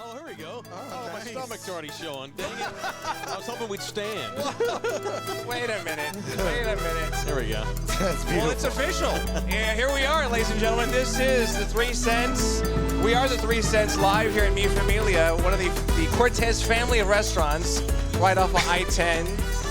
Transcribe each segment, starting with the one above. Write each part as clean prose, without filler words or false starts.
Oh, here we go. Oh, my nice. stomach's already showing. Dang it. I was hoping we'd stand. Wait a minute. There we go. That's beautiful. Well, it's official. Yeah, here we are, ladies and gentlemen. This is the 3 Cents. We are the 3 Cents live here at Mi Familia, one of the Cortez family of restaurants right off of I-10.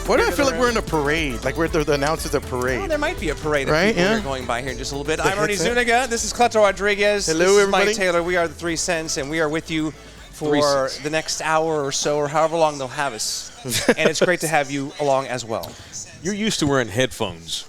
Why do I feel like we're in a parade? Like we're the announcers of a parade. Well, there might be a parade of Right, people yeah. here going by here in just a little bit. The I'm Ernie headset. Zuniga. This is Cleto Rodriguez. Hello, this is everybody. Mike Taylor. We are the 3 Cents, and we are with you for 3 Cents. the next hour or so, or however long they'll have us. And it's great to have you along as well. You're used to wearing headphones.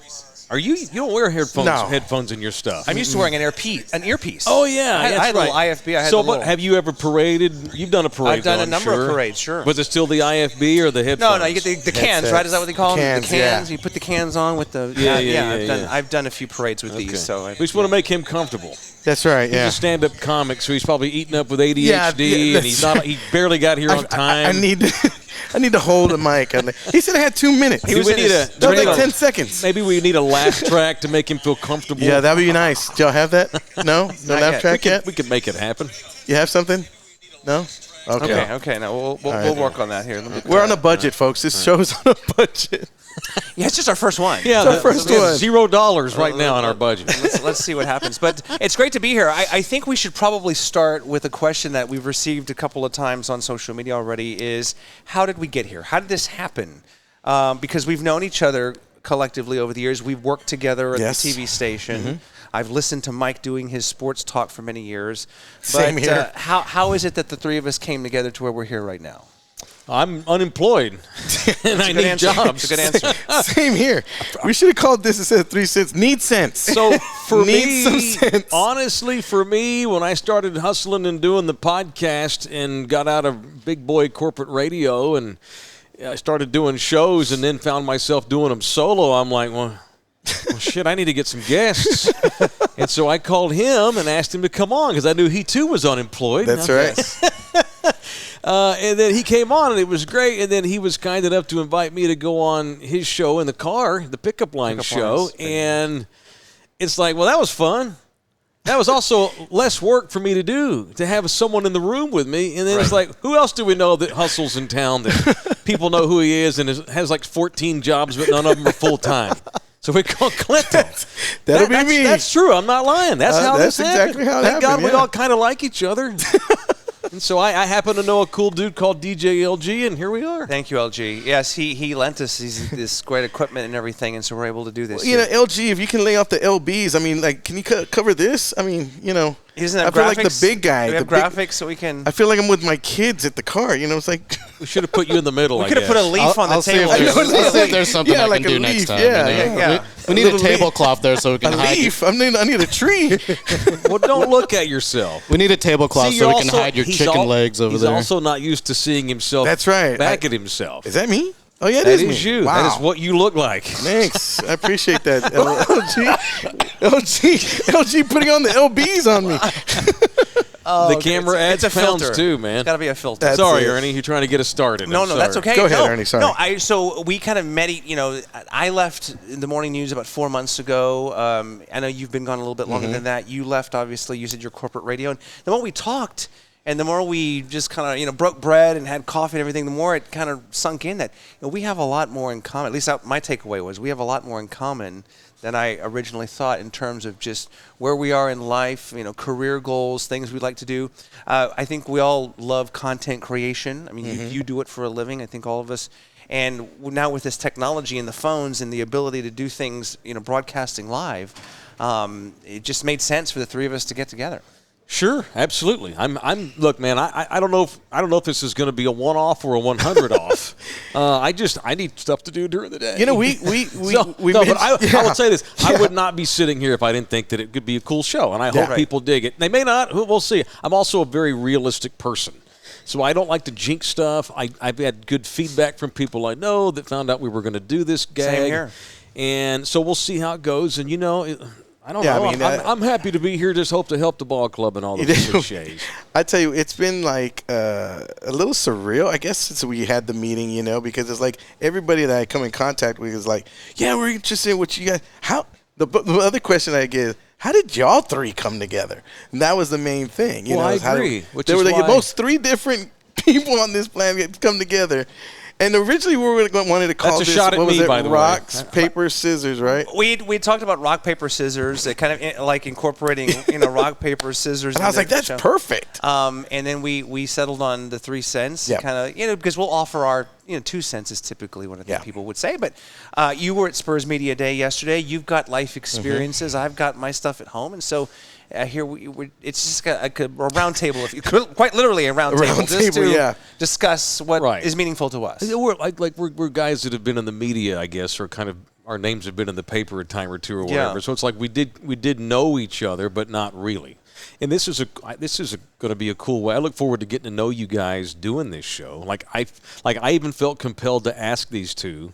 Are you? You don't wear headphones in your stuff. I'm used to wearing an earpiece. Oh yeah, I had that's a little right. IFB. I had so, the little. but have you ever paraded? You've done a parade. I've done a I'm number sure. of parades, sure. Was it still the IFB or the headphones? No, you get the cans, right? Is that what they call them? Cans, The cans. yeah. You put the cans on with the. Yeah. I've done a few parades with Okay. these, so We just want to make him comfortable. That's right. He's Yeah. a stand-up comic, so he's probably eating up with ADHD, Yeah, and he's not. He barely got here on time. I need to hold the mic. He said I had 2 minutes. He was we in need his- a, That was we need like a- 10 seconds. Maybe we need a laugh track to make him feel comfortable. Yeah, that would be nice. Do y'all have that? No Not laugh yet. track yet. we could make it happen. You have something? No. Okay. Okay. Now we'll right. work on that here. Let me- We're on a budget, folks. This show's on a budget. Yeah, it's just our first one. Yeah, our first we have one. $0 right now on our budget. Let's see what happens. But it's great to be here. I think we should probably start with a question that we've received a couple of times on social media already is, how did we get here? How did this happen? Because we've known each other collectively over the years. We've worked together at Yes. the TV station. I've listened to Mike doing his sports talk for many years. Same but, here. How is it that the three of us came together to where we're here right now? I'm unemployed, and I Good need answer. jobs. It's a good answer. Same here. We should have called this instead of 3 cents. Need sense. So for Need some me, sense. honestly, for me, when I started hustling and doing the podcast and got out of big boy corporate radio and I started doing shows and then found myself doing them solo, I'm like, well, shit, I need to get some guests. And so I called him and asked him to come on because I knew he too was unemployed. That's right. And then he came on, and it was great. And then he was kind enough to invite me to go on his show in the car, the Pickup Line show. Lines. And it's like, well, that was fun. That was also less work for me to do, to have someone in the room with me. And then it's like, who else do we know that hustles in town that people know who he is and has like 14 jobs, but none of them are full-time? So we call Cleto. That'll be me. That's true. I'm not lying. That's how that's this happened. exactly how it Thank happened, God we yeah. all kind of like each other. And so I happen to know a cool dude called DJ LG, and here we are. Thank you, LG. Yes, he lent us this great equipment and everything, and so we're able to do this. You know, LG, if you can lay off the LBs, I mean, like, can you cover this? I mean, you know, He doesn't have I feel graphics. like the big guy. Do we have the big- graphics so we can. I feel like I'm with my kids at the car. You know, it's like. We should have put you in the middle. We I could have put a guess. leaf on the I'll see table. if there's- I know, I'll see if there's something yeah, I like can a do next leaf, time. yeah, you know? yeah. We need a tablecloth there so we A can hide. leaf. I need a tree. Well, don't look at yourself. We need a tablecloth See, so you're we can hide your he's chicken legs over he's there. also not used to seeing himself That's right. back at himself. Is that me? Oh, yeah, it That is is me. you. Wow. That is what you look like. Thanks. I appreciate that. LG putting on the LBs on me. The camera it's adds a pounds filter. too, man. It's got to be a filter. That's Sorry, it. Ernie. You're trying to get us started. No, I'm that's sorry. okay. Go ahead, no, Ernie, sorry. No, so we kind of met. I left in the morning news about 4 months ago. I know you've been gone a little bit longer than that. You left, obviously. You said your corporate radio, and the more we talked, and the more we just kind of broke bread and had coffee and everything, the more it kind of sunk in that we have a lot more in common. At least my takeaway was we have a lot more in common than I originally thought in terms of just where we are in life, career goals, things we'd like to do. I think we all love content creation. I mean, you do it for a living. I think all of us. And now with this technology and the phones and the ability to do things, broadcasting live, it just made sense for the three of us to get together. Sure, absolutely. Look, man. I don't know if this is going to be a 1-off or a 100 off. I need stuff to do during the day. We but I would say this: I would not be sitting here if I didn't think that it could be a cool show, and I hope Right. people dig it. They may not. We'll see. I'm also a very realistic person. So I don't like to jinx stuff. I've had good feedback from people I know that found out we were going to do this gag. Same here. And so we'll see how it goes. And I don't Yeah, know. I mean, I'm happy to be here. Just hope to help the ball club and all the cliches. I tell you, it's been like a little surreal, I guess, since we had the meeting, because it's like everybody that I come in contact with is like, yeah, we're interested in what you guys. The other question I get is, how did y'all three come together? And that was the main thing. You know, I is how agree. they were like, most three different people on this planet come together. And originally we wanted to call That's a this, shot at what was me, it, by the way. rocks, paper, scissors, right? We talked about rock, paper, scissors, kind of like incorporating, rock, paper, scissors. And I was like, that's perfect. And then we settled on the 3 cents, kind of, because we'll offer our, 2 cents is typically what I think people would say. But you were at Spurs Media Day yesterday. You've got life experiences. I've got my stuff at home. And so here it's just a round table, if you could, quite literally a round table, just to discuss what is meaningful to us. We're guys that have been in the media, I guess, or kind of our names have been in the paper a time or two or whatever. So it's like we did know each other, but not really. And this is going to be a cool way. I look forward to getting to know you guys doing this show. I even felt compelled to ask these two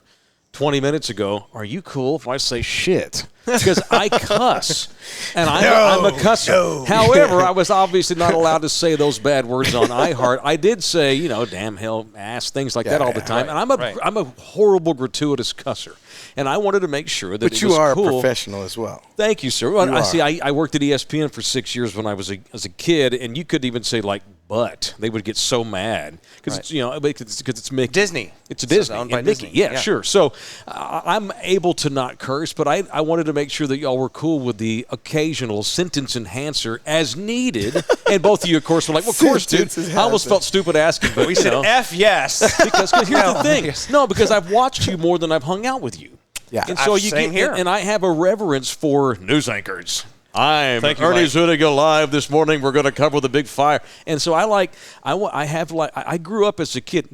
20 minutes ago, are you cool if I say shit? Because I cuss, and I'm a cusser. No. However, I was obviously not allowed to say those bad words on iHeart. I did say, damn, hell, ass, things like that all the time. And I'm a horrible, gratuitous cusser. And I wanted to make sure that it was cool. But you are a professional as well. Thank you, sir. I worked at ESPN for 6 years when I was a kid, and you couldn't even say, but. They would get so mad because it's Mickey. Disney. It's Disney. Owned by Mickey. Disney. Yeah, sure. So I'm able to not curse, but I wanted to make sure that y'all were cool with the occasional sentence enhancer as needed. And both of you, of course, were like, well, of course, dude. I almost felt stupid asking, but we said F yes. Because here's the thing. No, because I've watched you more than I've hung out with you. Yeah. And so same here. And I have a reverence for news anchors. I'm Thank you, Ernie Mike. Zuniga live this morning. We're going to cover the big fire. And so I grew up as a kid.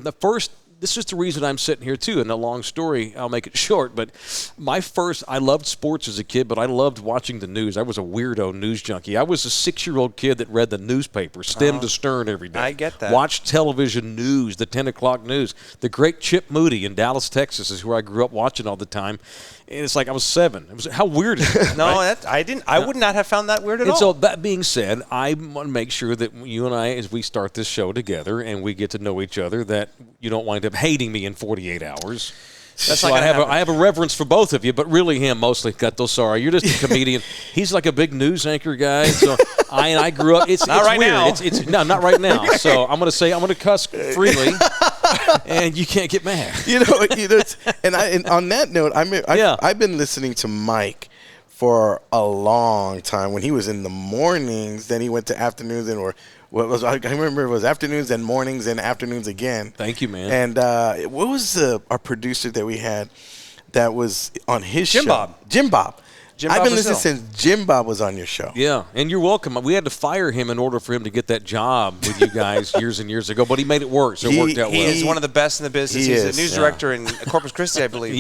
This is the reason I'm sitting here, too. And a long story, I'll make it short. But I loved sports as a kid, but I loved watching the news. I was a weirdo news junkie. I was a 6-year-old kid that read the newspaper, stem to stern every day. I get that. Watched television news, the 10 o'clock news. The great Chip Moody in Dallas, Texas is where I grew up watching all the time. And it's like I was 7. How weird is that? No, right? I would not have found that weird at all. So that being said, I want to make sure that you and I, as we start this show together and we get to know each other, that you don't wind up hating me in 48 hours. That's I have a reverence for both of you, but really him mostly. Cato, sorry, you're just a comedian. He's like a big news anchor guy. So I grew up. It's not right weird. now. No, not right now. So I'm going to cuss freely, and you can't get mad. And on that note, I've been listening to Mike for a long time. When he was in the mornings, then he went to afternoons I remember it was afternoons and mornings and afternoons again. Thank you, man. And what was our producer that we had that was on his show? Jim Bob. I've been listening since Jim Bob was on your show. Yeah, and you're welcome. We had to fire him in order for him to get that job with you guys years and years ago, but he made it work, so it worked out well. He is one of the best in the business. He's a news director in Corpus Christi, I believe.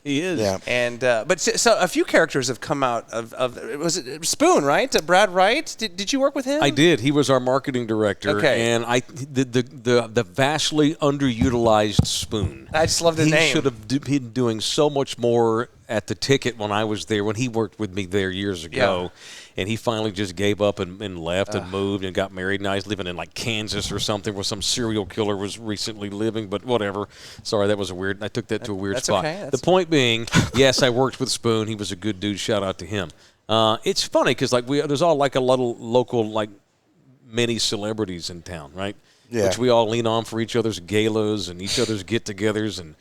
He is. Yeah. And but so a few characters have come out of was it Spoon, right? Brad Wright. Did you work with him? I did. He was our marketing director. Okay. And the vastly underutilized Spoon. I just love the name. He should have been doing so much more at the Ticket when I was there, when he worked with me there years ago. Yeah. And he finally just gave up and left and moved and got married. Now he's living in Kansas or something where some serial killer was recently living, but whatever. Sorry, that was I took that to a weird spot. Okay. The point being, yes, I worked with Spoon. He was a good dude. Shout out to him. It's funny because there's all a lot of local mini celebrities in town, right? Yeah. Which we all lean on for each other's galas and each other's get-togethers and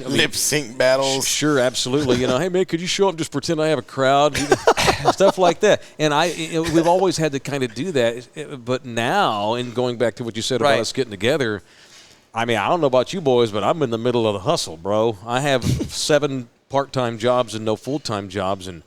lip sync battles. Sure, absolutely. Hey man, could you show up and just pretend I have a crowd, stuff like that. And we've always had to kind of do that. But now, and going back to what you said about us getting together, I don't know about you boys, but I'm in the middle of the hustle, bro. I have 7 part-time jobs and no full-time jobs, and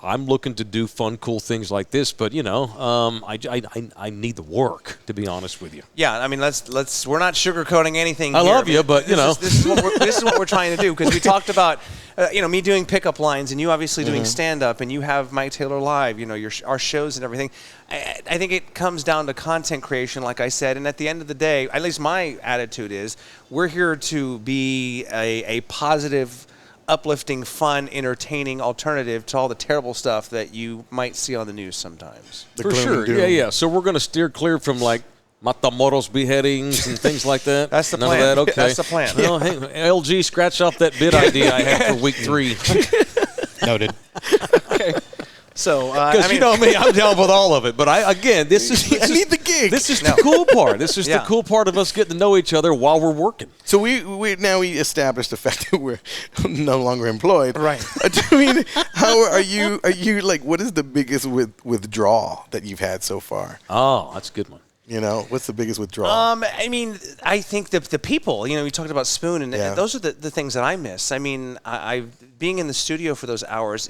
I'm looking to do fun, cool things like this, but I need the work, to be honest with you. Yeah, we're not sugarcoating anything. I love you, but this is what we're trying to do, because we talked about me doing pickup lines and you obviously doing stand up, and you have Mike Taylor Live, our shows and everything. I think it comes down to content creation, like I said, and at the end of the day, at least my attitude is, we're here to be a positive, uplifting, fun, entertaining alternative to all the terrible stuff that you might see on the news sometimes. For sure, yeah. So we're going to steer clear from Matamoros beheadings and things like that. That's the None plan. Of that? Okay. That's the plan. Well, hey, LG, scratch off that bid idea I had for week 3. Noted. Okay. So, because you know me, I'm down with all of it. But I need the gig. This is the cool part. This is the cool part of us getting to know each other while we're working. So we established the fact that we're no longer employed. Right. I mean, how are you like? What is the biggest withdrawal that you've had so far? Oh, that's a good one. You know, what's the biggest withdrawal? I mean, I think the people. You know, we talked about Spoon, and those are the things that I miss. I mean, I being in the studio for those hours.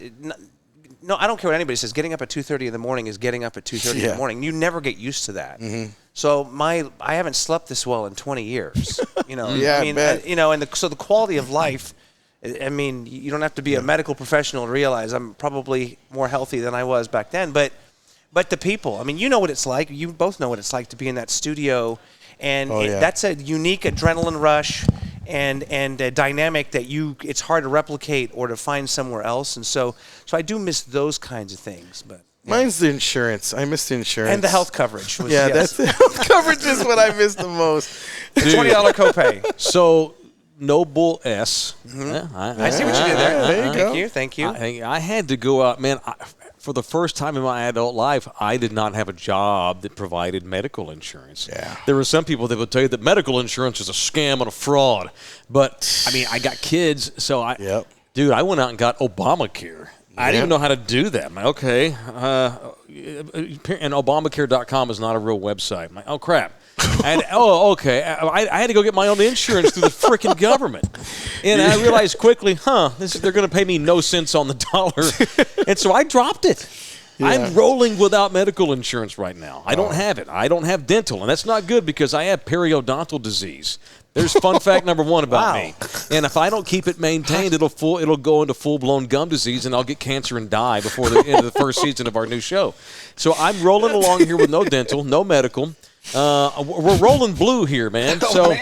No, I don't care what anybody says. Getting up at 2:30 in the morning is getting up at 2:30 in the morning. You never get used to that. Mm-hmm. So I haven't slept this well in 20 years. You know, yeah, I mean, so the quality of life. I mean, you don't have to be a medical professional to realize I'm probably more healthy than I was back then, but the people, I mean, you know what it's like. You both know what it's like to be in that studio, and that's a unique adrenaline rush and a dynamic that it's hard to replicate or to find somewhere else. And so I do miss those kinds of things. But mine's the insurance. I miss the insurance and the health coverage. That's the health coverage is what I miss the most. $20 copay. So. No bull S. Mm-hmm. Yeah, I see what you did there. There you go. Thank you. I had to go out, man. For the first time in my adult life, I did not have a job that provided medical insurance. Yeah. There were some people that would tell you that medical insurance is a scam and a fraud. But, I mean, I got kids, so dude, I went out and got Obamacare. I didn't even know how to do that. I'm like, okay. And Obamacare.com is not a real website. I'm like, oh, crap. And okay. I had to go get my own insurance through the freaking government, and I realized quickly, they're going to pay me no cents on the dollar, and so I dropped it. Yeah. I'm rolling without medical insurance right now. I don't have it. I don't have dental, and that's not good because I have periodontal disease. There's fun fact number one about me. And if I don't keep it maintained, it'll go into full-blown gum disease, and I'll get cancer and die before the end of the first season of our new show. So I'm rolling along here with no dental, no medical. We're rolling blue here, man. So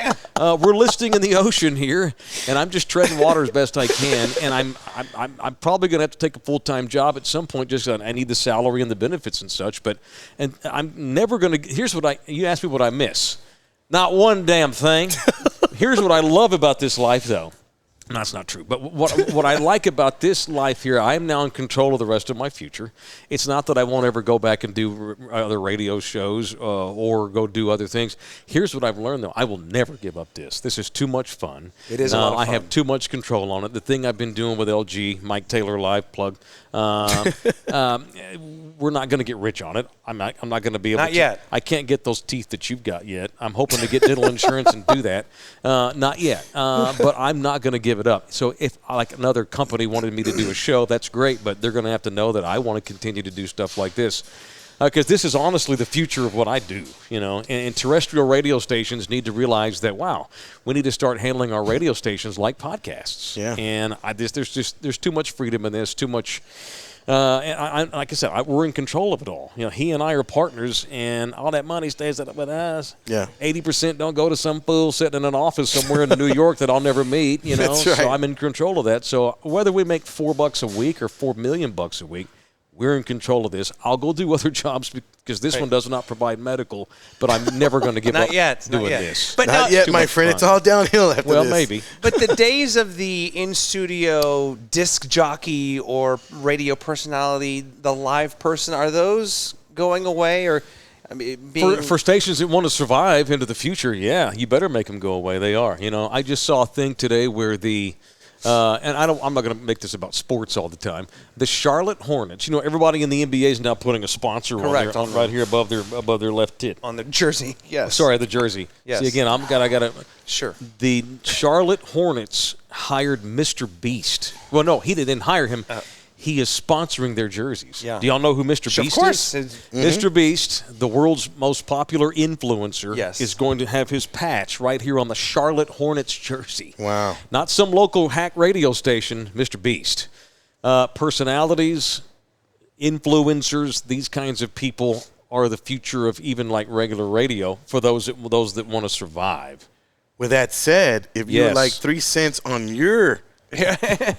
we're listing in the ocean here, and I'm just treading water as best I can. And I'm probably going to have to take a full-time job at some point. Just I need the salary and the benefits and such. And I'm never going to. Here's what you asked me what I miss. Not one damn thing. Here's what I love about this life, though. No, that's not true. But what I like about this life here, I am now in control of the rest of my future. It's not that I won't ever go back and do other radio shows or go do other things. Here's what I've learned, though. I will never give up this. This is too much fun. It is a lot of fun. I have too much control on it. The thing I've been doing with LG, Mike Taylor Live plug, we're not going to get rich on it. I'm not going to be able to. Not yet. I can't get those teeth that you've got yet. I'm hoping to get dental insurance and do that. Not yet. But I'm not going to give it up. So if like another company wanted me to do a show, that's great, but they're going to have to know that I want to continue to do stuff like this. Because this is honestly the future of what I do, you know. And terrestrial radio stations need to realize that, wow, we need to start handling our radio stations like podcasts. Yeah. And there's too much freedom in this, too much. And like I said, we're in control of it all. You know, he and I are partners, and all that money stays with us. Yeah. 80% don't go to some fool sitting in an office somewhere in New York that I'll never meet. You know, That's right. So I'm in control of that. So whether we make $4 a week or $4 million a week, we're in control of this. I'll go do other jobs because this one does not provide medical, but I'm never going to give up doing this. But not yet, my friend. Fun. It's all downhill after this. Well, maybe. But the days of the in-studio disc jockey or radio personality, the live person, are those going away? Or I mean, for stations that want to survive into the future, yeah, you better make them go away. They are. You know, I just saw a thing today where and I'm not going to make this about sports all the time. The Charlotte Hornets. You know, everybody in the NBA is now putting a sponsor on right here above their left tit on the jersey. Yes. Sorry, the jersey. Yes. See, again, I got to. Sure. The Charlotte Hornets hired Mr. Beast. Well, no, he didn't hire him. He is sponsoring their jerseys. Yeah. Do y'all know who Mr. Beast is? Of course. Mr. Beast, the world's most popular influencer, yes, is going to have his patch right here on the Charlotte Hornets jersey. Wow. Not some local hack radio station, Mr. Beast. Personalities, influencers, these kinds of people are the future of even like regular radio for those that want to survive. With that said, if you're like 3 cents on your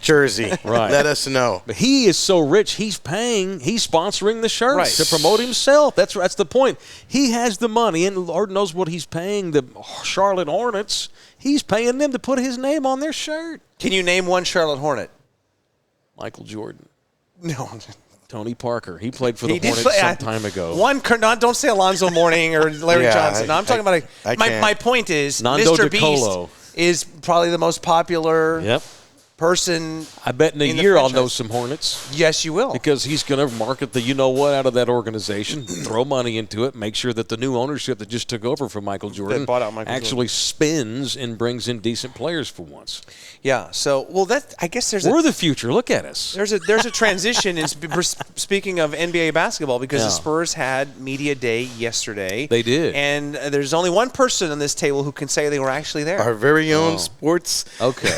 jersey, right, let us know. But he is so rich, he's sponsoring the shirts to promote himself. That's the point. He has the money, and Lord knows what he's paying the Charlotte Hornets. He's paying them to put his name on their shirt. Can you name one Charlotte Hornet? Michael Jordan. No. Tony Parker. He played for the Hornets some time ago. Don't say Alonzo Mourning or Larry Johnson. No, I'm talking about my point is Nando Mr. DiColo Beast is probably the most popular person. I bet in a year I'll know some Hornets. Yes, you will. Because he's going to market the you-know-what out of that organization, throw money into it, make sure that the new ownership that just took over from Michael Jordan actually spins and brings in decent players for once. Yeah, so, I guess we're the future. Look at us. There's a transition in speaking of NBA basketball because the Spurs had Media Day yesterday. They did. And there's only one person on this table who can say they were actually there. Our very own sports. Okay.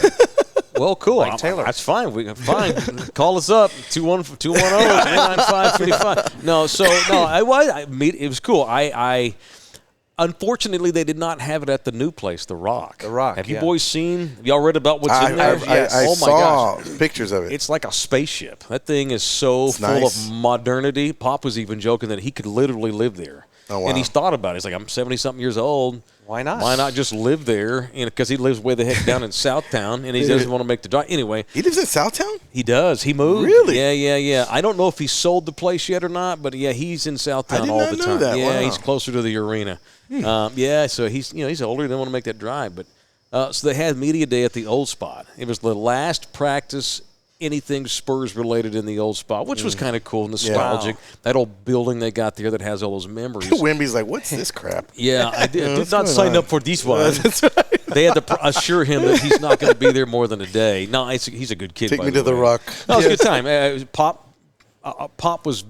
Well, cool. Mike Taylor. That's fine. Fine. Call us up 210-395-55. It was cool. Unfortunately, they did not have it at the new place, The Rock. The Rock. Have you boys seen? Y'all read about what's in there? I saw pictures of it. It's like a spaceship. That thing is so full of modernity. Pop was even joking that he could literally live there. Oh, wow. And he's thought about it. He's like, I'm 70-something years old. Why not? Why not just live there? Because he lives way the heck down in Southtown, and he doesn't want to make the drive. Anyway. He lives in Southtown? He does. He moved. Really? Yeah. I don't know if he sold the place yet or not, but he's in Southtown all the time. That. Yeah, wow. he's closer to the arena. So he's older. He didn't want to make that drive. But so they had Media Day at the old spot. It was the last practice anything Spurs related in the old spot, which was kind of cool, nostalgic. Wow. That old building they got there that has all those memories. Wemby's like, what's this crap? Yeah, I did not sign up for this one. That's right. They had to assure him that he's not going to be there more than a day. No, he's a good kid. Take me to the Rock. No, it was a good time. Pop was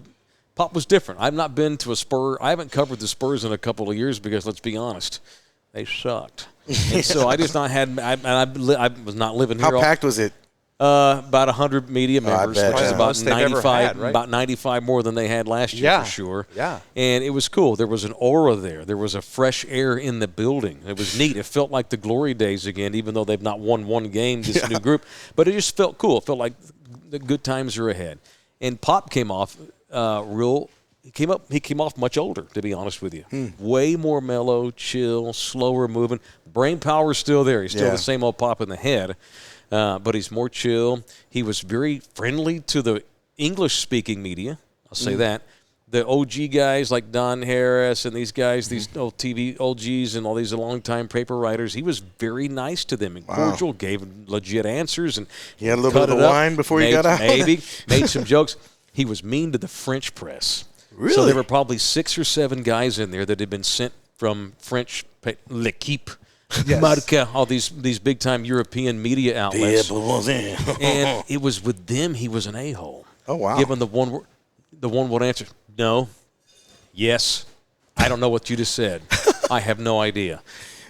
different. I've not been to a Spur. I haven't covered the Spurs in a couple of years because, let's be honest, they sucked. And so I just not had. I was not living here. How packed was it? About 100 media members, which is about 95, right? about 95 more than they had last year for sure. Yeah, and it was cool. There was an aura there. There was a fresh air in the building. It was neat. It felt like the glory days again, even though they've not won one game. This new group, but it just felt cool. It felt like the good times are ahead. And Pop came off He came off much older, to be honest with you. Way more mellow, chill, slower moving. Brain power's still there. He's still the same old Pop in the head. But he's more chill. He was very friendly to the English-speaking media. I'll say that. The OG guys like Don Harris and these guys, these old TV OGs and all these long-time paper writers, he was very nice to them and cordial, gave legit answers. And he had a little bit of the wine before he got out? Maybe. Made some jokes. He was mean to the French press. Really? So there were probably 6 or 7 guys in there that had been sent from French L'Equipe, Marca, all these big-time European media outlets. And it was with them he was an a-hole. Oh, wow. Given the one-word answer, no, yes, I don't know what you just said. I have no idea.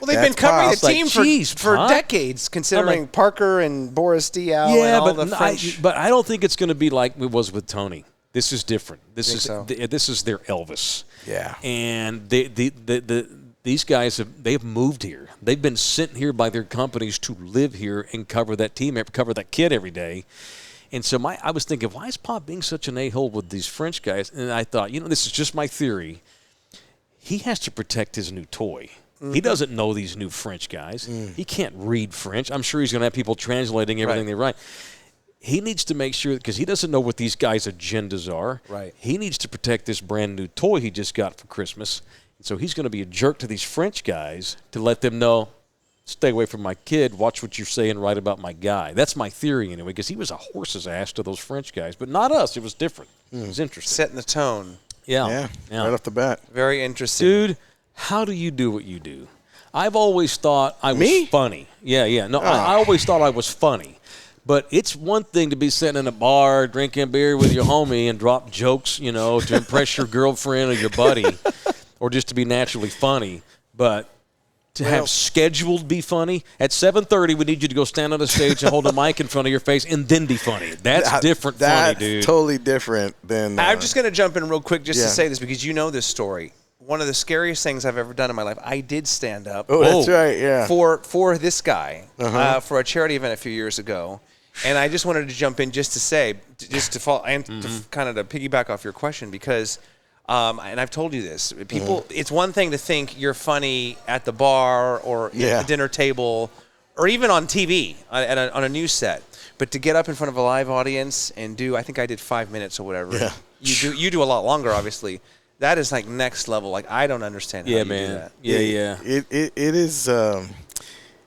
Well, they've been covering the team for decades, considering Parker and Boris Diaw and all the French. But I don't think it's going to be like it was with Tony. This is different. This is their Elvis. Yeah. And these guys they've moved here. They've been sent here by their companies to live here and cover that team, cover that kid every day. And so I was thinking, why is Pop being such an a-hole with these French guys? And I thought, this is just my theory. He has to protect his new toy. He doesn't know these new French guys. He can't read French. I'm sure he's going to have people translating everything they write. He needs to make sure, because he doesn't know what these guys' agendas are. Right. He needs to protect this brand new toy he just got for Christmas. So he's going to be a jerk to these French guys to let them know, stay away from my kid, watch what you're saying, right about my guy. That's my theory anyway, because he was a horse's ass to those French guys. But not us. It was different. It was interesting. Setting the tone. Yeah. Right off the bat. Very interesting. Dude, how do you do what you do? I've always thought I was funny. Yeah. No, I always thought I was funny. But it's one thing to be sitting in a bar drinking beer with your homie and drop jokes, to impress your girlfriend or your buddy, or just to be naturally funny. But to have scheduled be funny, at 7:30 we need you to go stand on the stage and hold a mic in front of your face and then be funny. That's different funny, dude. That's totally different than... I'm just going to jump in real quick just to say this because you know this story. One of the scariest things I've ever done in my life, I did stand up. Oh, that's right, yeah. For this guy, for a charity event a few years ago. And I just wanted to jump in just to say, to follow, and to kind of to piggyback off your question because, and I've told you this, people, it's one thing to think you're funny at the bar or at the dinner table or even on TV on a news set. But to get up in front of a live audience and do, I think I did 5 minutes or whatever. Yeah. You do a lot longer, obviously. That is like next level. Like, I don't understand how you do that. Yeah. It is.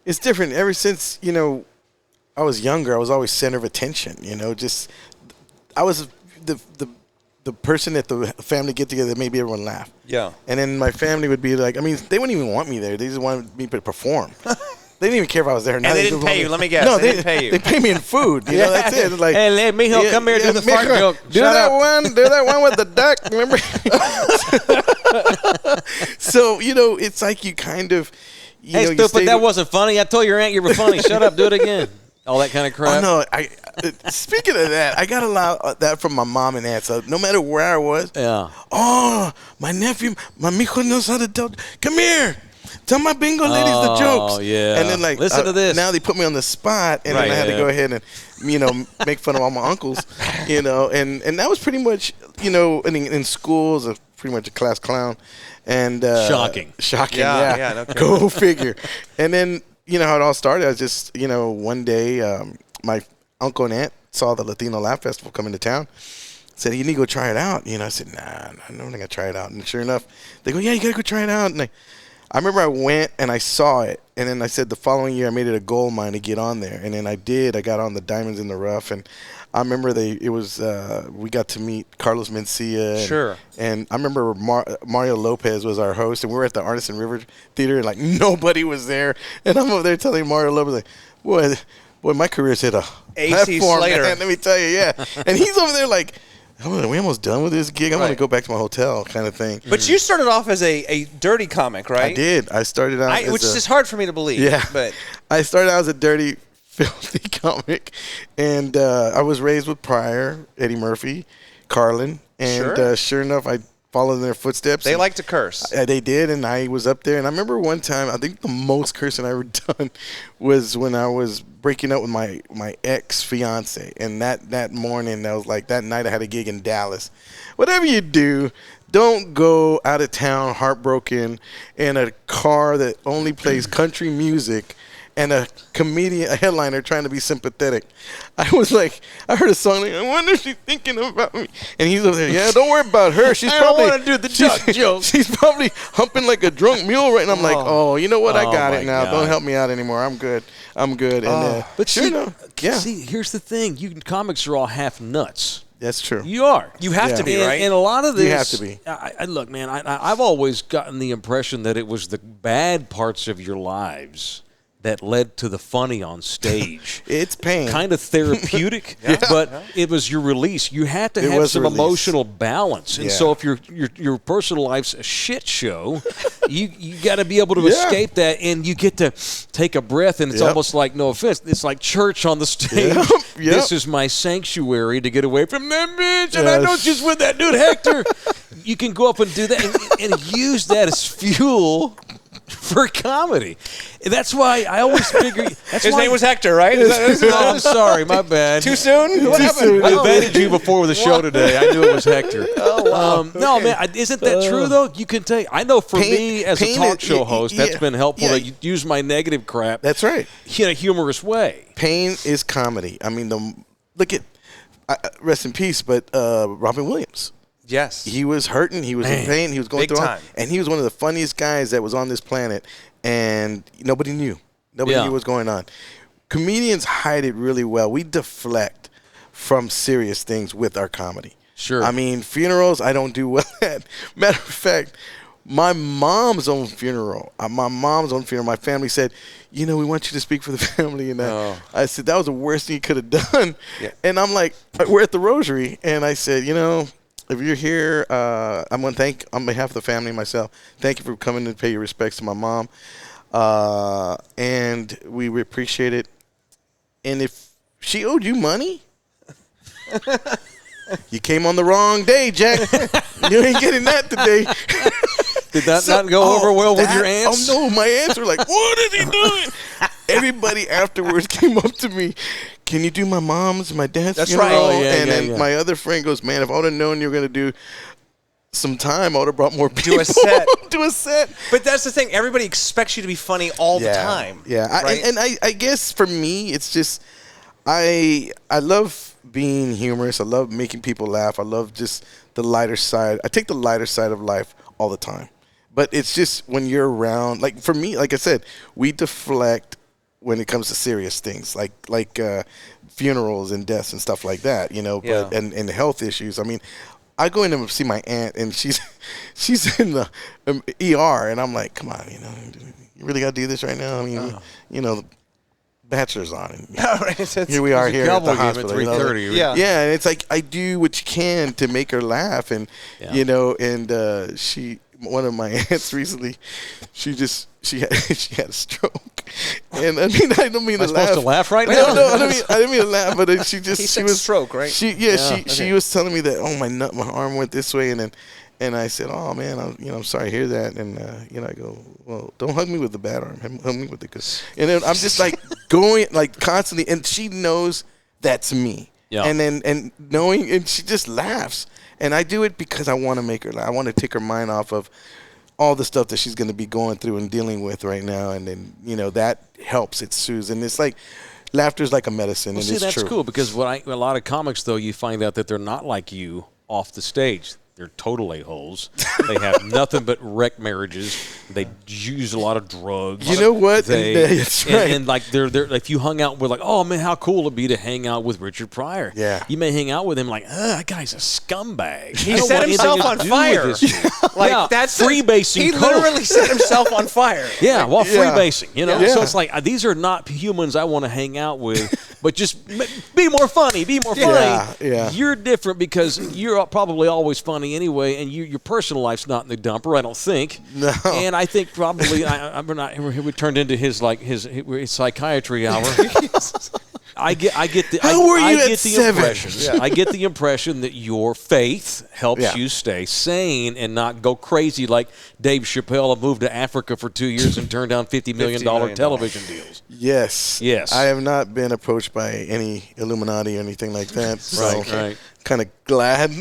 It's different. Ever since I was younger, I was always center of attention. Just I was the person at the family get together that made everyone laugh. Yeah. And then my family would be like, they wouldn't even want me there. They just wanted me to perform. They didn't even care if I was there or not. And they didn't pay you. Let me guess. No, they didn't pay you. They pay me in food. That's it. Like, hey, mijo, come here, do the fart joke. Do that one with the duck. Remember? So it's like you kind of. Hey, stupid! That wasn't funny. I told your aunt you were funny. Shut up. Do it again. All that kind of crap. Oh, no. Speaking of that, I got a lot of that from my mom and aunt. So no matter where I was. Yeah. Oh, my nephew, my mijo knows how to tell. Come here. Tell my bingo ladies the jokes. Oh, yeah. And then, listen to this. Now they put me on the spot, and then I had to go ahead and, make fun of all my uncles, and that was pretty much, in schools, pretty much a class clown. And Shocking. Yeah. No kidding. Go figure. And then, how it all started, I was just, one day, my uncle and aunt saw the Latino Laugh Festival coming to town. Said, you need to go try it out. I said, nah, I'm not going to try it out. And sure enough, they go, yeah, you got to go try it out. And I remember I went and I saw it, and then I said the following year I made it a goal of mine to get on there, and then I did. I got on the Diamonds in the Rough, and I remember we got to meet Carlos Mencia. Sure. And I remember Mario Lopez was our host, and we were at the Artisan River Theater, and like nobody was there, and I'm over there telling Mario Lopez like, boy, my career's hit a AC platform, Slater. man, let me tell you, yeah. And he's over there like, are we almost done with this gig? I'm going to go back to my hotel kind of thing. But you started off as a dirty comic, right? I did. I started out which is just hard for me to believe. Yeah. But I started out as a dirty, filthy comic. And I was raised with Pryor, Eddie Murphy, Carlin. And sure enough, I followed in their footsteps. They like to curse. They did, and I was up there. And I remember one time, I think the most cursing I ever done was when I was breaking up with my ex-fiance. And that morning, that night I had a gig in Dallas. Whatever you do, don't go out of town heartbroken in a car that only plays country music and a comedian, a headliner trying to be sympathetic. I was like, I heard a song like, I wonder if she's thinking about me. And he's over there, yeah, don't worry about her. She's I probably don't want to do the joke. She's probably humping like a drunk mule right now. I'm like, oh, you know what? I got it now. God. Don't help me out anymore. I'm good. And but sure enough, yeah. See, here's the thing. Comics are all half nuts. That's true. You are. You have to be, right? And a lot of this. You have to be. I look, man, I've always gotten the impression that it was the bad parts of your lives that led to the funny on stage. It's pain. Kind of therapeutic, but it was your release. You had to have some emotional balance. And so if your personal life's a shit show, you got to be able to escape that, and you get to take a breath, and it's almost like, no offense, it's like church on the stage. This is my sanctuary to get away from that bitch, and I know she's with that dude Hector. You can go up and do that and use that as fuel for comedy. That's why I always figure. His name was Hector, right? Oh, sorry, my bad. Too soon? What happened? I vetted you before the show today. I knew it was Hector. No, man, isn't that true though? You can take. I know for me as a talk show host, that's been helpful. That you use my negative crap. That's right. In a humorous way. Pain is comedy. I mean, look at rest in peace, but Robin Williams. Yes. He was hurting. He was in pain. He was going Big through time. and he was one of the funniest guys that was on this planet, and nobody knew. Nobody knew what was going on. Comedians hide it really well. We deflect from serious things with our comedy. Sure. I mean, funerals, I don't do well at. Matter of fact, my mom's own funeral, my family said, we want you to speak for the family. And I said, that was the worst thing you could have done. Yeah. And I'm like, we're at the Rosary, and I said, if you're here, I'm going to thank, on behalf of the family and myself, thank you for coming to pay your respects to my mom. And we appreciate it. And if she owed you money, you came on the wrong day, Jack. You ain't getting that today. Did that not go over well with your aunts? Oh, no. My aunts were like, what is he doing? Everybody afterwards came up to me. Can you do my mom's and my dad's funeral? right. And then my other friend goes, man, if I would have known you were going to do some time, I would have brought more people. Do a set. Do a set. But that's the thing. Everybody expects you to be funny all the time. Yeah. Right? I guess for me, it's just I love being humorous. I love making people laugh. I love just the lighter side. I take the lighter side of life all the time. But it's just when you're around, like for me, like I said, we deflect when it comes to serious things like funerals and deaths and stuff like that, you know, Yeah. and health issues. I mean, I go in and see my aunt, and she's in the ER, and I'm like, come on, you know, you really got to do this right now? I mean, you know, the Bachelor's on, and here we are here at the hospital. At 3:30. You know? Yeah, and it's like I do what you can to make her laugh, and you know, and one of my aunts recently, she had a stroke, and I mean I don't mean to laugh. Supposed to laugh right now? No, I didn't mean to laugh, but she was stroke, right? She was telling me that my arm went this way, and I said, oh man, I'm sorry to hear that, and I go, well, don't hug me with the bad arm, hug me with the good, and then I'm just like going like constantly, and she knows that's me, and then and knowing, and she just laughs. And I do it because I want to make her laugh. I want to take her mind off of all the stuff that she's going to be going through and dealing with right now. And then, you know, that helps. It soothes. And it's like laughter's like a medicine. Well, and see, it's that's true. cool because a lot of comics, though, you find out that they're not like you off the stage. They're total a-holes. They have nothing but wrecked marriages. They use a lot of drugs. You know what? That's right. And like they're if you hung out with like, oh man, how cool it'd be to hang out with Richard Pryor. Yeah. You may hang out with him like, that guy's a scumbag. He set himself on fire. Like that's freebasing. He literally set himself on fire. Yeah, while freebasing, you know. Yeah. So it's like these are not humans I want to hang out with, but just be more funny, Yeah. You're different because you're probably always funny anyway, and your personal life's not in the dumper, I don't think. No. And I think probably we turned into his psychiatry hour. I get the How were you I at get the 7? impression. I get the impression that your faith helps you stay sane and not go crazy like Dave Chappelle moved to Africa for 2 years and turned down $50 million television deals. Yes. I have not been approached by any Illuminati or anything like that. So Right. kind of glad.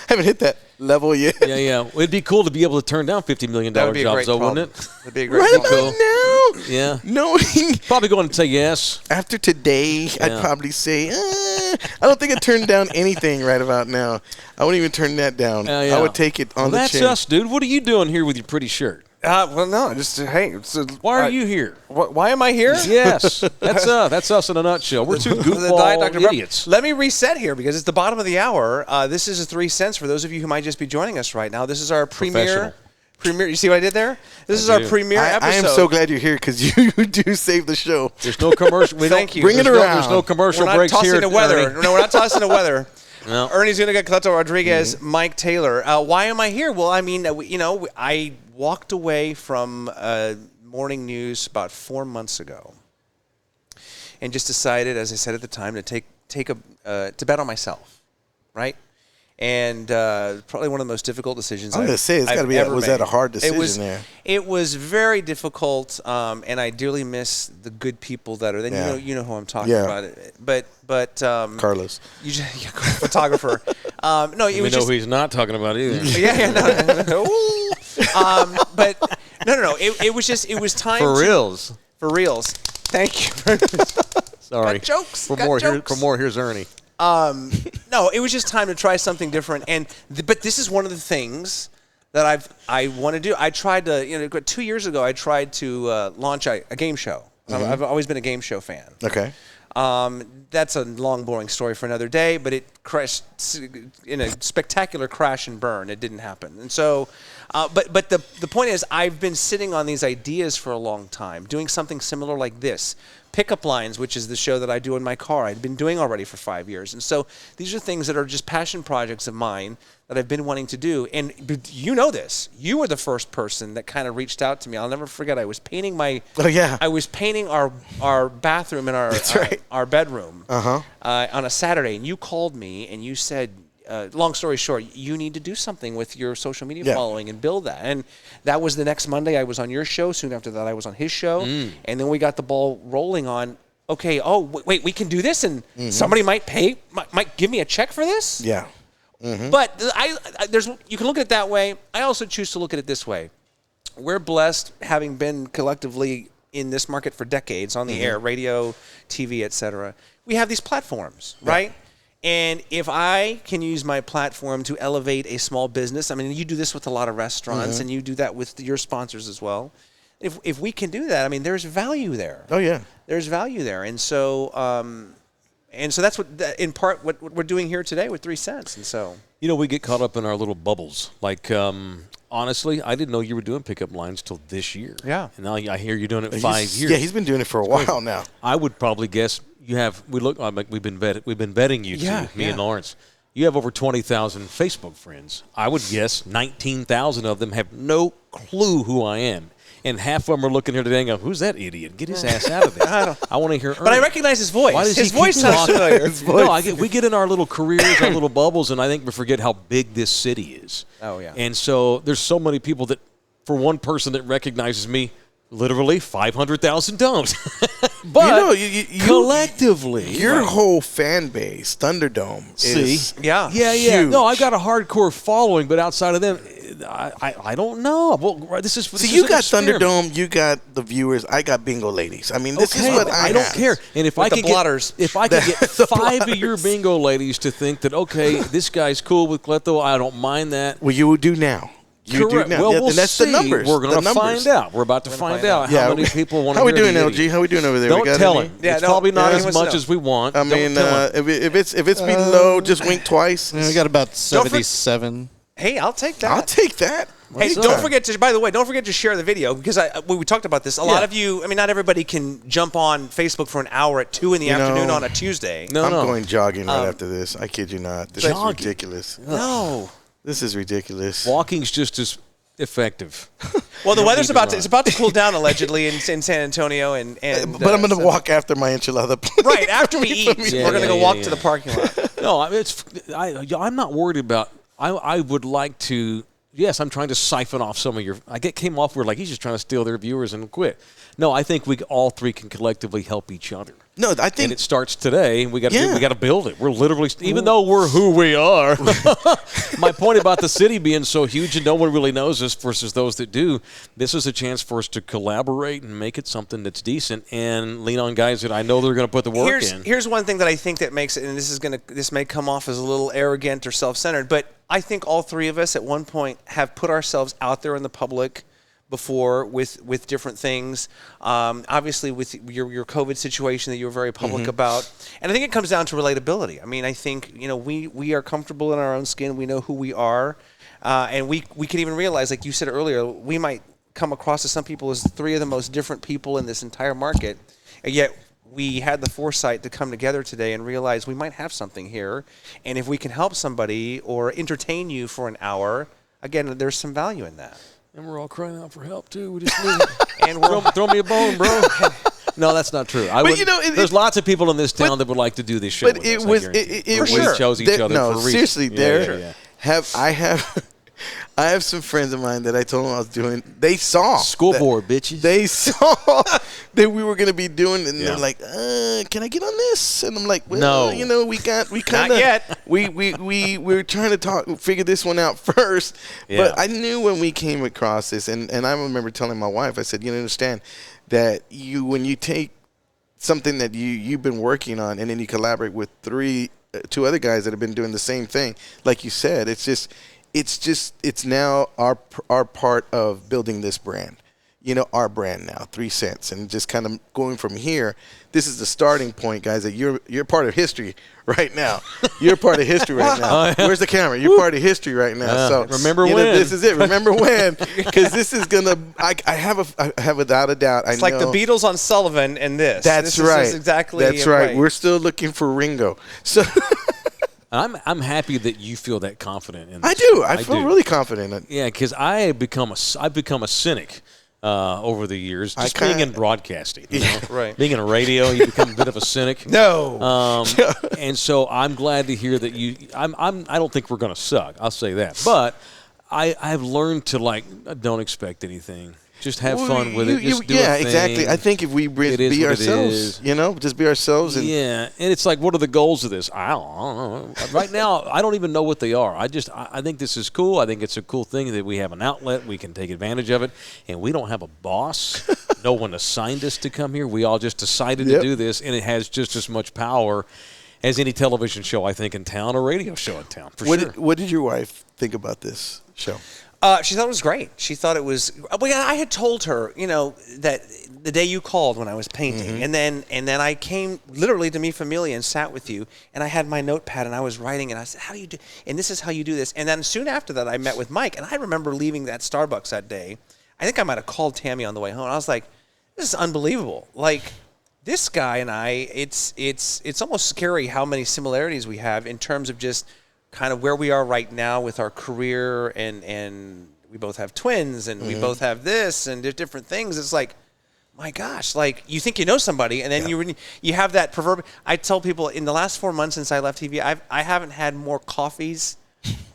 Haven't hit that level yet. Yeah. Well, it'd be cool to be able to turn down $50 million That would be a jobs, great though, problem. wouldn't it? That'd be a great Right problem. about now. Yeah. Knowing Probably going to say yes. after today, I'd probably say, I don't think I'd turn down anything right about now. I wouldn't even turn that down. I would take it on the That's chin. us, dude. What are you doing here with your pretty shirt? Well, no, just hey. Why are you here? Why am I here? Yes, that's us in a nutshell. We're two The goofball Diet Dr. Pepper. idiots. Let me reset here because it's the bottom of the hour. This is a 3 cents for those of you who might just be joining us right now. This is our premiere. You see what I did there? This is our premiere episode. I am so glad you're here because you do save the show. There's no commercial. Thank you. Bring it around. There's no commercial We're not breaks tossing here. the weather. Ernie. No, we're not tossing the weather. No. Ernie Zuniga, Cleto Rodriguez, Mike Taylor. Why am I here? Well, I mean, I walked away from morning news about 4 months ago, and just decided, as I said at the time, to take to bet on myself, right? And probably one of the most difficult decisions I'm going to say, it's got to be, was that a hard decision there? It was very difficult, and I dearly miss the good people that are there. You know who I'm talking about. But Carlos. Photographer. No, We know who he's not talking about either. no. But no. It was time For reals. For reals. Thank you. Sorry. Got jokes. For more, here's Ernie. No, it was just time to try something different. But this is one of the things that I want to do. I tried to, 2 years ago, I tried to launch a game show. Mm-hmm. I've always been a game show fan. Okay. That's a long, boring story for another day, but it crashed in a spectacular crash and burn. It didn't happen. And so, but the point is, I've been sitting on these ideas for a long time, doing something similar like this. Pickup Lines, which is the show that I do in my car, I'd been doing already for 5 years. And so these are things that are just passion projects of mine that I've been wanting to do. And you know this. You were the first person that kind of reached out to me. I'll never forget. I was painting I was painting our bathroom in our bedroom on a Saturday. And you called me and you said, long story short, you need to do something with your social media following and build that. And that was the next Monday. I was on your show. Soon after that, I was on his show. And then we got the ball rolling on, okay, wait, we can do this, and somebody might give me a check for this? Yeah. But you can look at it that way. I also choose to look at it this way. We're blessed, having been collectively in this market for decades on the air, radio, TV, etc. We have these platforms, right? And if I can use my platform to elevate a small business, I mean, you do this with a lot of restaurants, and you do that with your sponsors as well. If we can do that, I mean, there's value there. Oh yeah, there's value there, and so that's in part what we're doing here today with 3 cents. And so we get caught up in our little bubbles. Like honestly, I didn't know you were doing pickup lines till this year. Yeah, and now I hear you're doing it 5 years. Yeah, he's been doing it for a while now. I would probably guess you have. We've been vetting you two, me and Lawrence. You have over 20,000 Facebook friends. I would guess 19,000 of them have no clue who I am. And half of them are looking here today and go, "Who's that idiot? Get his ass out of there!" I want to hear Ernie. But I recognize his voice. Why does his he voice keep sounds familiar. No, we get in our little careers, our little bubbles, and I think we forget how big this city is. Oh, yeah. And so there's so many people that, for one person that recognizes me, literally 500,000 don't. But collectively, your whole fan base, Thunderdome, is yeah. huge. No, I've got a hardcore following, but outside of them, I don't know. Well, this is you got Thunderdome, you got the viewers, I got Bingo Ladies. I mean, this is what I don't care. And if I could get 5 of your Bingo Ladies to think that this guy's cool with Cleto, I don't mind that. Well, you will do now. Correct. Well, we'll and that's see. the numbers. We're going to find out. We're about to find out how many people want to hear How we doing, LG? How we doing over there? Don't tell him. It's probably not as much as we want. I mean, if it's below, just wink twice. We got about 77. Hey, I'll take that. I'll take that. Hey, don't forget to share the video, because we talked about this. A lot of you, I mean, not everybody can jump on Facebook for an hour at 2 in the afternoon on a Tuesday. I'm going jogging right after this. I kid you not. This is ridiculous. No. This is ridiculous. Walking's just as effective. Well, the weather's about to cool down allegedly in San Antonio, but I'm going to walk after my enchilada. Right after we eat, we're going to go walk to the parking lot. No, I mean, I'm not worried about. I would like to. Yes, I'm trying to siphon off some of your. Came off. We're like, he's just trying to steal their viewers and quit. No, I think we all three can collectively help each other. No, I think, and it starts today. We got to build it. We're literally, even though we're who we are. My point about the city being so huge and no one really knows us versus those that do. This is a chance for us to collaborate and make it something that's decent and lean on guys that I know they're going to put the work in. Here's one thing that I think that makes it, and this may come off as a little arrogant or self-centered, but I think all three of us at one point have put ourselves out there in the public before with different things, obviously with your COVID situation that you were very public about, and I think it comes down to relatability. I mean, I think we are comfortable in our own skin. We know who we are, and we can even realize, like you said earlier, we might come across to some people as three of the most different people in this entire market, and yet we had the foresight to come together today and realize we might have something here, and if we can help somebody or entertain you for an hour, again, there's some value in that. And we're all crying out for help, too. We just need it. And throw me a bone, bro. No, that's not true. There's lots of people in this town that would like to do this show. But we chose each other for a reason. Seriously, I have some friends of mine that I told them I was doing. They saw school board bitches. They saw that we were going to be doing, and they're like, "Can I get on this?" And I'm like, "Well, no, we kind of not yet. We're trying to figure this one out first." Yeah. But I knew when we came across this, and I remember telling my wife, I said, "You understand that when you take something that you've been working on, and then you collaborate with two other guys that have been doing the same thing, like you said, it's now our part of building this brand, our brand now, 3 cents, and just kind of going from here. This is the starting point, guys. That you're part of history right now. You're part of history right now. Where's the camera? You're part of history right now. So remember when this is it. Remember when? Because this is gonna. I have without a doubt. It's like the Beatles on Sullivan and this. That's right. Is exactly. That's right. We're still looking for Ringo. So. I'm happy that you feel that confident in this. I do. I feel really confident in it. Yeah, because I've become a cynic over the years, just being in broadcasting. Right. Being in a radio, you become a bit of a cynic. No. And so I'm glad to hear that you. I don't think we're going to suck. I'll say that. But I've learned to don't expect anything. Just have fun with it. Just do a thing. Exactly. I think if we be ourselves, just be ourselves. And and it's like, what are the goals of this? I don't know. Right now, I don't even know what they are. I think this is cool. I think it's a cool thing that we have an outlet. We can take advantage of it. And we don't have a boss. No one assigned us to come here. We all just decided to do this, and it has just as much power as any television show, I think, in town or radio show in town, for sure. What did your wife think about this show? She thought it was great. She thought it was. I had told her, that the day you called when I was painting, and then I came literally to Mi Familia and sat with you, and I had my notepad and I was writing, and I said, "How do you do?" And this is how you do this. And then soon after that, I met with Mike, and I remember leaving that Starbucks that day. I think I might have called Tammy on the way home. I was like, "This is unbelievable!" Like, this guy and I, it's almost scary how many similarities we have in terms of just kind of where we are right now with our career, and we both have twins, and we both have this and different things. It's like, my gosh, like, you think you know somebody, and then you have that proverbial. I tell people, in the last 4 months since I left TV, I haven't had more coffees.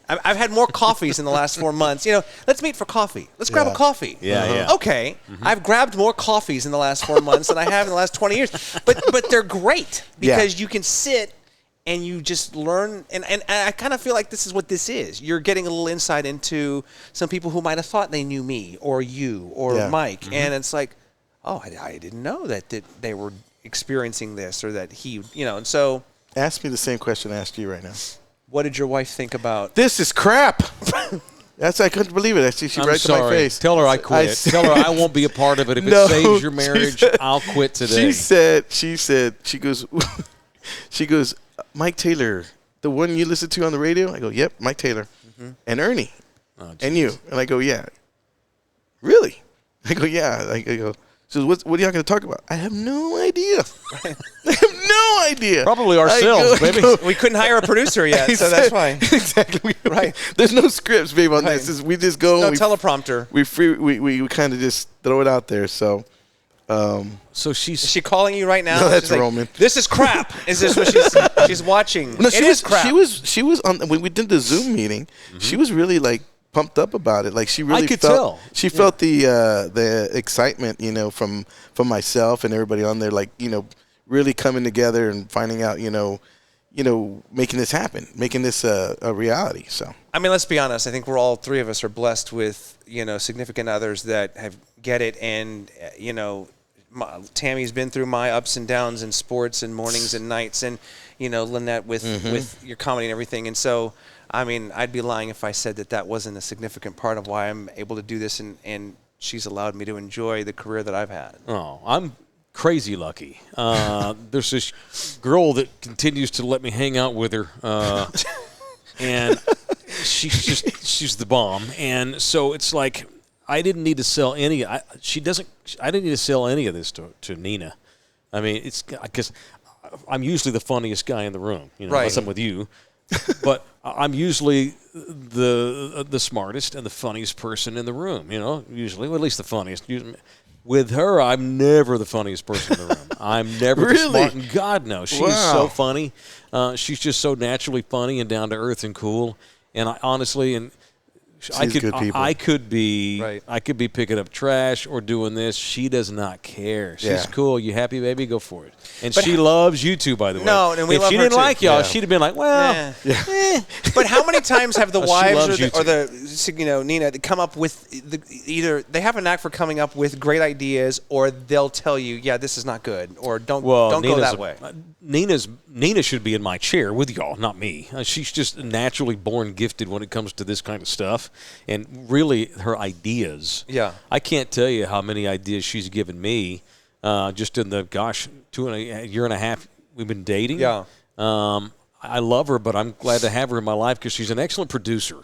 I've had more coffees in the last 4 months. Let's meet for coffee. Let's grab a coffee. Okay. I've grabbed more coffees in the last 4 months than I have in the last 20 years. But they're great because you can sit and you just learn. And I kind of feel like this is what this is. You're getting a little insight into some people who might have thought they knew me or you or Mike. And it's like, oh, I didn't know that they were experiencing this or that he, and so. Ask me the same question I asked you right now. What did your wife think about? This is crap. I couldn't believe it. She right to my face. Tell her I quit. Tell her I won't be a part of it. If it saves your marriage, I'll quit today. She said, she goes, Mike Taylor, the one you listen to on the radio? I go, yep, Mike Taylor. And Ernie. And you. And I go, yeah. Really? I go, yeah. I go, so what are y'all going to talk about? I have no idea. I have no idea. Probably ourselves, baby. We couldn't hire a producer yet, so that's fine. Exactly. Right. There's no scripts, babe, on this. We just go. No teleprompter. We kind of just throw it out there. So. So is she calling you right now? No, that's Roman. This is crap. Is this what she's watching? No, it is crap. She was on when we did the Zoom meeting. She was really like pumped up about it. Like she really felt the excitement, from myself and everybody on there, like, really coming together and finding out, making this happen, making this a reality. So I mean, let's be honest. I think all three of us are blessed with, significant others that get it, and Tammy's been through my ups and downs in sports and mornings and nights, and Lynette with your comedy and everything, and so. I mean, I'd be lying if I said that wasn't a significant part of why I'm able to do this, and she's allowed me to enjoy the career that I've had. Oh, I'm crazy lucky. There's this girl that continues to let me hang out with her, and she's the bomb. And so it's like I didn't need to sell any. I didn't need to sell any of this to Nina. I mean, it's because I'm usually the funniest guy in the room, unless I'm with you. But I'm usually the smartest and the funniest person in the room, usually, well, at least the funniest. With her, I'm never the funniest person in the room. I'm never the smart. And God knows, she's so funny. She's just so naturally funny and down to earth and cool. And I honestly, I could be picking up trash or doing this. She does not care. She's cool. You happy, baby? Go for it. And she loves you too, by the way. No, and we love her too. If she didn't like y'all, she'd have been like, well, But how many times have the wives or the Nina come up with either they have a knack for coming up with great ideas, or they'll tell you, yeah, this is not good, or don't go that way. Nina should be in my chair with y'all, not me. She's just naturally born gifted when it comes to this kind of stuff. And really, her ideas. Yeah. I can't tell you how many ideas she's given me just in the, 2.5 years we've been dating. Yeah. I love her, but I'm glad to have her in my life because she's an excellent producer.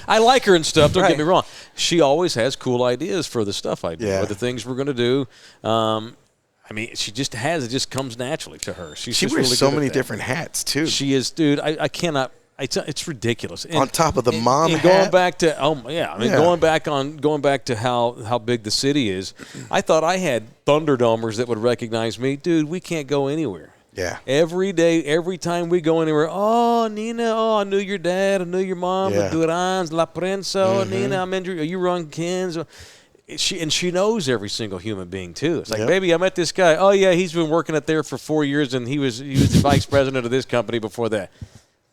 I like her and stuff, don't get me wrong. She always has cool ideas for the stuff I do, or the things we're going to do. I mean, she just has. It just comes naturally to her. She wears really so many different hats, too. She is, dude. I cannot. It's ridiculous. And, on top of the mom hat. Going back to going back to how big the city is. I thought I had Thunderdomers that would recognize me, dude. We can't go anywhere. Yeah. Every day, every time we go anywhere, oh, Nina, I knew your dad, I knew your mom, Durans, La Prensa, Nina, I'm injured, you run Kens. she knows every single human being too. It's like, Yep. baby, I met this guy. Oh yeah, he's been working it there for 4 years, and he was the vice president of this company before that.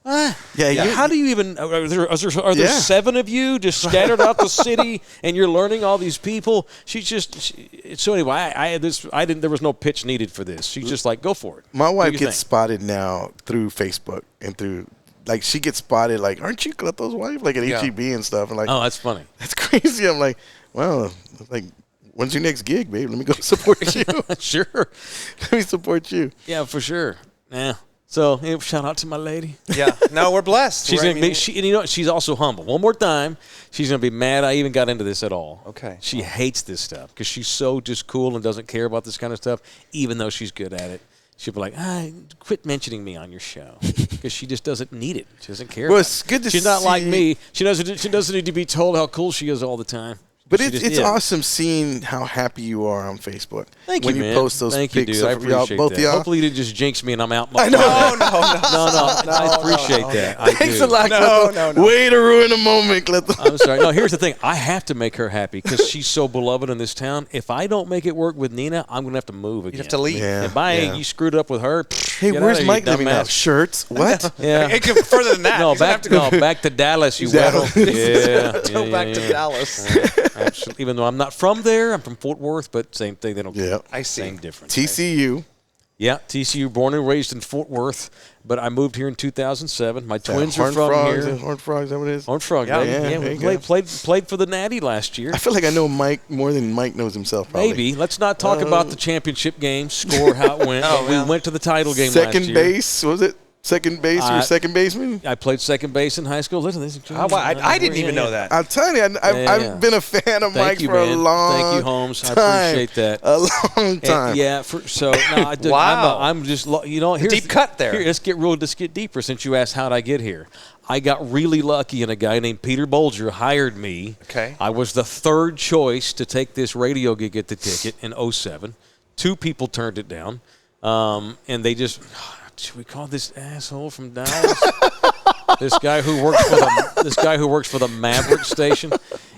How do you even? Are there 7 of you just scattered out the city, and you're learning all these people? So anyway, there was no pitch needed for this. She's just like, go for it. My wife gets spotted now through Facebook and through. Like, she gets spotted, like, aren't you Cleto's wife? Like, at HEB and stuff. And like, oh, that's funny. That's crazy. I'm like, well, like, when's your next gig, babe? Let me go support you. Sure. Let me support you. Yeah, for sure. Yeah. So, shout out to my lady. Yeah. No, we're blessed. She's gonna be, and you know, she's also humble. One more time, she's going to be mad I even got into this at all. Okay. She hates this stuff because she's so just cool and doesn't care about this kind of stuff, even though she's good at it. She'll be like, quit mentioning me on your show, because she just doesn't need it. She doesn't care. Well, about it's good to She's not see. like me. She doesn't need to be told how cool she is all the time. But it's awesome seeing how happy you are on Facebook. Thank when you, man. Post those Thank you, pics dude. I of y'all, appreciate both that. of y'all. Hopefully you didn't just jinx me and I'm out. I know. No. I appreciate that. I Thanks do. a lot, Cleto. No. Way to ruin a moment, Cleto. I'm sorry. No, here's the thing. I have to make her happy because she's so beloved in this town. If I don't make it work with Nina, I'm going to have to move again. You have to leave. And you screwed up with her. Hey, where's Mike living now? Shirts? What? Yeah. It could further than that. No, back to Dallas, you Exactly. weirdo. Go back to Dallas. Absolutely. Even though I'm not from there, I'm from Fort Worth, but same thing. They don't. Yeah. I see. Same difference. TCU. Yeah, TCU, born and raised in Fort Worth, but I moved here in 2007. My twins are Horned from Frogs, here. Horned Frogs, is that what it is? Horned Frog, Yeah. baby. Yeah, Yeah, there we you played for the Natty last year. I feel like I know Mike more than Mike knows himself, probably. Maybe. Let's not talk about the championship game, score, how it went. We went to the title game last Second year. base, was it? Second base, you were second baseman? I played second base in high school. Listen, I didn't even know that. I'm telling you, I've been a fan of Mike for a long time. Thank you, Holmes. I appreciate that. A long time. Wow. I'm just, here's deep cut there. Let's get deeper since you asked how'd I get here. I got really lucky, and a guy named Peter Bolger hired me. Okay. I was the third choice to take this radio gig at the Ticket in 2007. 2 people turned it down, and they just, should we call this asshole from Dallas? This guy who works for the Maverick station,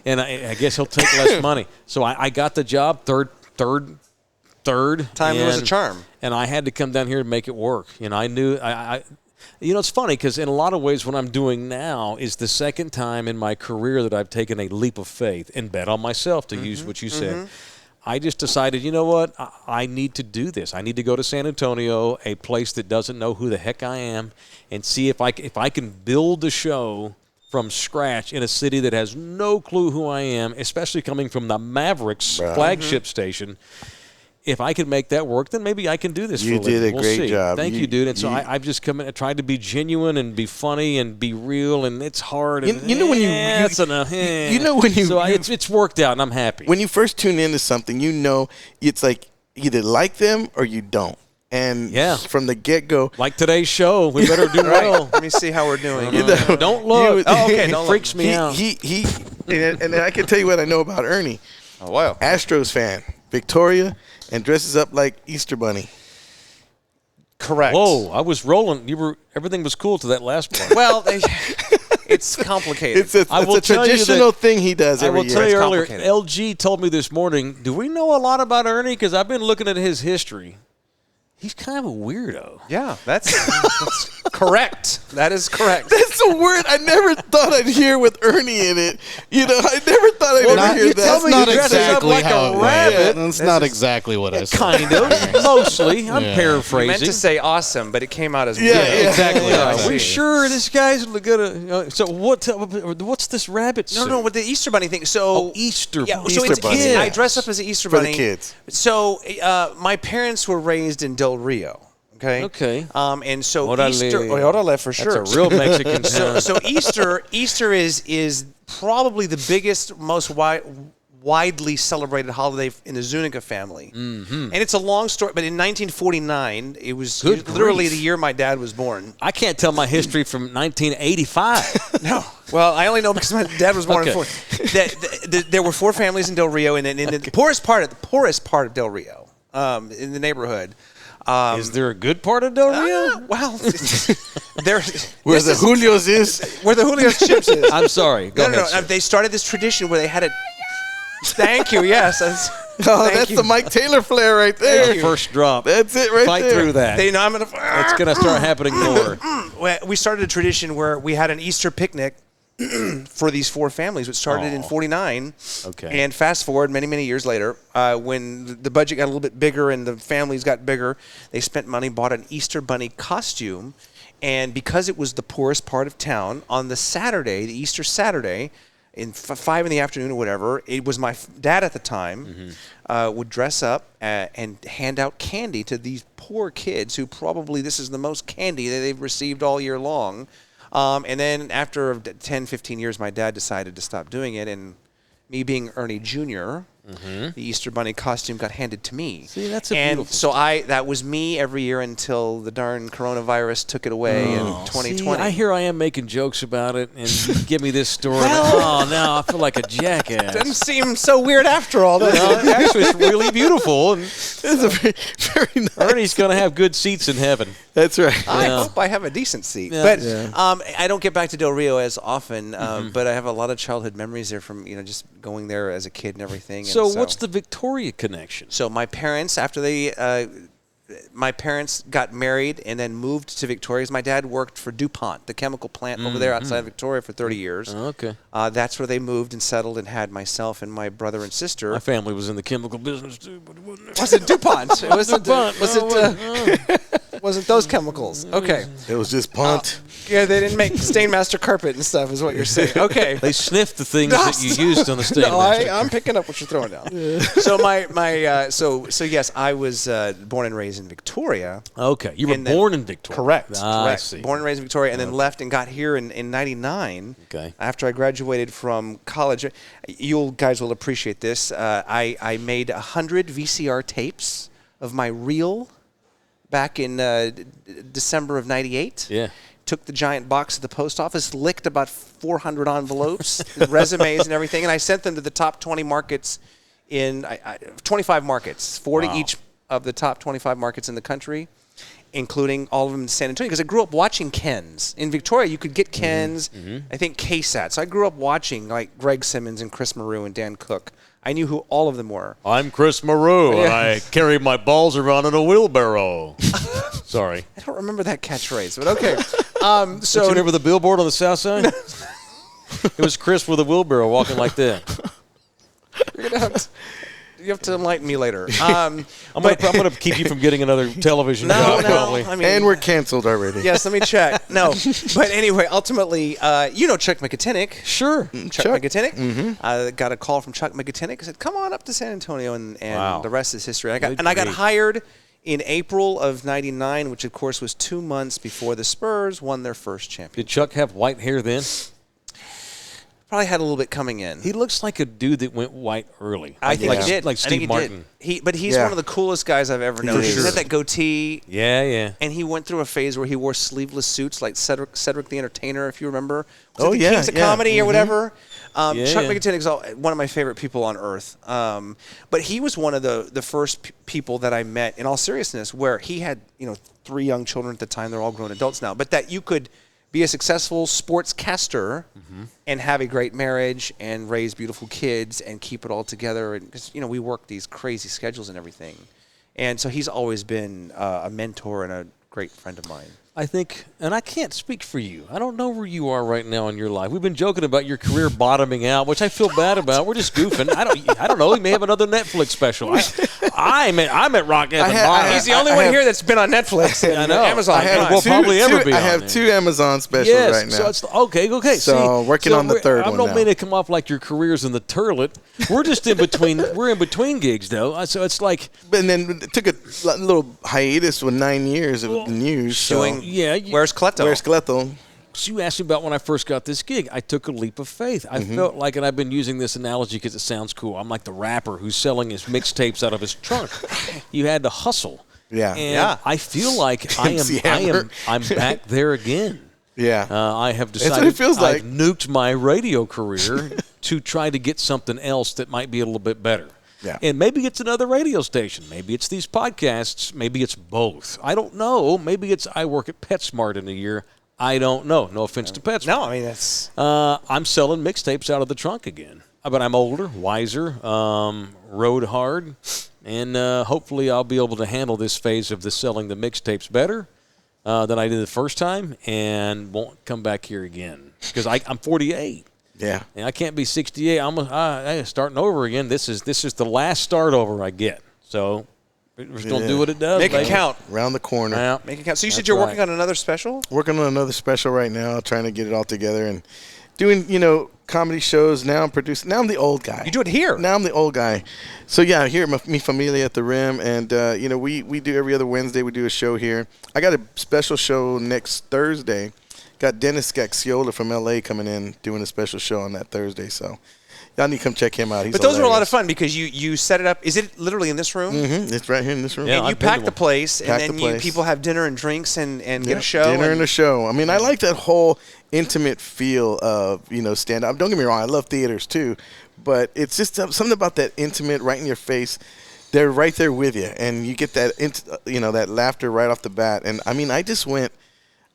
and I guess he'll take less money. So I got the job third. Time was a charm, and I had to come down here to make it work. I knew it's funny because in a lot of ways what I'm doing now is the second time in my career that I've taken a leap of faith and bet on myself, to use what you said. I just decided, you know what, I need to do this. I need to go to San Antonio, a place that doesn't know who the heck I am, and see if I can build a show from scratch in a city that has no clue who I am, especially coming from the Mavericks flagship station. If I can make that work, then maybe I can do this for a living. You did a We'll great see. job. Thank you, dude. And so I've just come in and tried to be genuine and be funny and be real, and it's hard. And You know when it's worked out, and I'm happy. When you first tune into something, it's like either like them or you don't. And from the get-go. Like today's show, we better do well. Let me see how we're doing. Don't look. Okay. It freaks me out. And I can tell you what I know about Ernie. Oh, wow. Astros fan, Victoria, and dresses up like Easter Bunny. Correct. Whoa, I was rolling. Everything was cool to that last part. Well, it's complicated. It's a traditional thing he does every year. I will tell you earlier, LG told me this morning, do we know a lot about Ernie? Because I've been looking at his history. He's kind of a weirdo. Yeah, that's correct. That is correct. That's a word I never thought I'd hear with Ernie in it. I never thought I'd ever hear that. That's not exactly like how a rabbit. That's not exactly what I said. Kind of, mostly. I'm You paraphrasing. meant to say awesome, but it came out as exactly. Yeah, Are we sure this guy's gonna? So what's this rabbit suit? No, with the Easter Bunny thing. So Easter. Yeah, Easter so it's Bunny. kids. I dress up as an Easter For Bunny the kids. So my parents were raised in Del Rio. Okay. And so Easter, orale for sure. That's a real Mexican town. So Easter is probably the biggest, most widely celebrated holiday in the Zuniga family. Mm-hmm. And it's a long story, but in 1949, it was literally the year my dad was born. I can't tell my history from 1985. No. Well, I only know because my dad was born in 4. There were 4 families in Del Rio, and in the poorest part of Del Rio, in the neighborhood. Is there a good part of Del Rio? Well, where the Julio's is. Where the Julio's chips is. I'm sorry. Go ahead. No. They started this tradition where they had Thank you. Yes. That's the Mike Taylor flair right there. First drop. That's it right Fight there. through that. They know I'm going It's going to start happening more. We started a tradition where we had an Easter picnic for these 4 families, which started in '49. Okay. And fast forward many years later, when the budget got a little bit bigger and the families got bigger, they spent money, bought an Easter bunny costume, and because it was the poorest part of town, on the Saturday, the Easter Saturday, in 5 in the afternoon or whatever, it was my dad at the time would dress up and hand out candy to these poor kids who probably this is the most candy that they've received all year long. And then after 10, 15 years, my dad decided to stop doing it, and me being Ernie Jr., the Easter Bunny costume got handed to me. See, that's a and beautiful so that was me every year until the darn coronavirus took it away in 2020. See, I hear I am making jokes about it, and you give me this story. Oh, now I feel like a jackass. Doesn't seem so weird after all, does it? Actually, it's really beautiful. And It's a very nice. Ernie's going to have good seats in heaven. That's right. I Yeah. hope I have a decent seat. Yeah. But Yeah. I don't get back to Del Rio as often, but I have a lot of childhood memories there from just going there as a kid and everything. So, and what's the Victoria connection? So my parents, after my parents got married and then moved to Victoria, 'cause my dad worked for DuPont, the chemical plant over there outside of Victoria for 30 years. Okay. That's where they moved and settled and had myself and my brother and sister. My family was in the chemical business, too, but it wasn't. Was it DuPont? It wasn't DuPont. Was No, it? Wasn't those chemicals? Okay. It was just punt. Yeah, they didn't make Stainmaster carpet and stuff, is what you're saying. Okay. They sniffed the things that you used on the stage. No, I'm picking up what you're throwing down. So so yes, I was born and raised in Victoria. Okay, you were And then- born in Victoria. Correct. Ah, I correct. see. Born and raised in Victoria, and then left and got here in '99. Okay. After I graduated from college, you guys will appreciate this. I made 100 VCR tapes of my reel back in December of '98. Yeah. Took the giant box to the post office, licked about 400 envelopes, resumes and everything, and I sent them to the top 20 markets in 25 markets, 4 to each of the top 25 markets in the country, including all of them in San Antonio, because I grew up watching Kens. In Victoria, you could get Kens, I think KSAT. So I grew up watching like Greg Simmons and Chris Maru and Dan Cook. I knew who all of them were. I'm Chris Maru, and I carry my balls around in a wheelbarrow. Sorry. I don't remember that catchphrase, but okay. Don't you remember the billboard on the south side? It was Chris with a wheelbarrow walking like that. You have to enlighten me later. I'm gonna keep you from getting another television job, probably. I mean, And we're canceled already. yes, let me check. No, but anyway, ultimately, Chuck McGetinick. Sure. Chuck McGetinick. Got a call from Chuck McGetinick. I said, "Come on up to San Antonio," and Wow. the rest is history. I Good got grief. hired in April of '99, which of course was 2 months before the Spurs won their first championship. Did Chuck have white hair then? Probably had a little bit coming in. He looks like a dude that went white early. I think like, he did. Like I think Steve he Martin. did. But he's Yeah. one of the coolest guys I've ever known. sure. He had that goatee. Yeah. And he went through a phase where he wore sleeveless suits like Cedric the Entertainer, if you remember. Was Oh, it the yeah, Kings of yeah. Comedy or whatever. Yeah, Chuck yeah. McGetinick's one of my favorite people on earth. But he was one of the first people that I met, in all seriousness, where he had 3 young children at the time. They're all grown adults now. But that you could be a successful sportscaster and have a great marriage and raise beautiful kids and keep it all together. And 'cause, we work these crazy schedules and everything. And so he's always been a mentor and a great friend of mine. I think, and I can't speak for you. I don't know where you are right now in your life. We've been joking about your career bottoming out, which I feel bad about. We're just goofing. I don't know. He may have another Netflix special. I'm at Rock Evan bottom. He's the only one here that's been on Netflix and I know. Amazon. I have We'll probably ever be I on have there. 2 Amazon specials Yes, right now. so it's okay. So, working on the third I one don't now. mean to come off like your career's in the turlet. We're just in between. We're in between gigs though, so it's like and then took a little hiatus with 9 years of the news. So Doing- yeah. Where's Cleto? where's Cleto? So you asked me about when I first got this gig. I took a leap of faith. I felt like, and I've been using this analogy because it sounds cool. I'm like the rapper who's selling his mixtapes out of his trunk. You had to hustle. Yeah. And Yeah. I feel like I'm back there again. Yeah. I have what decided it feels like. I've nuked my radio career to try to get something else that might be a little bit better. Yeah. And maybe it's another radio station. Maybe it's these podcasts. Maybe it's both. I don't know. Maybe it's I work at PetSmart in a year. I don't know. No offense to PetSmart. No, I mean, that's... I'm selling mixtapes out of the trunk again. but I'm older, wiser, rode hard, and hopefully I'll be able to handle this phase of the selling the mixtapes better than I did the first time, and won't come back here again because I'm 48. Yeah, and I can't be 68. I'm starting over again. This is the last start over I get. So we're just gonna do what it does. Make it count. Around the corner. Yeah. Make it count. So you said you're working on another special? Working on another special right now, trying to get it all together and doing, comedy shows. Now I'm producing. Now I'm the old guy. You do it here. Now I'm the old guy. So, yeah, here at Mi Familia at the Rim. And, we do every other Wednesday. We do a show here. I got a special show next Thursday. Got Dennis Gaxiola from L.A. coming in doing a special show on that Thursday. So, y'all need to come check him out. He's But those hilarious. were a lot of fun because you set it up. Is it literally in this room? Mm-hmm. It's right here in this room. Yeah, And you I've been pack to the one. place, and Pack then the place. people have dinner and drinks and get Yep, a show. Dinner and a show. I mean, I like that whole intimate feel of, stand-up. Don't get me wrong. I love theaters, too. But it's just something about that intimate, right in your face. They're right there with you. And you get that, that laughter right off the bat. And, I mean, I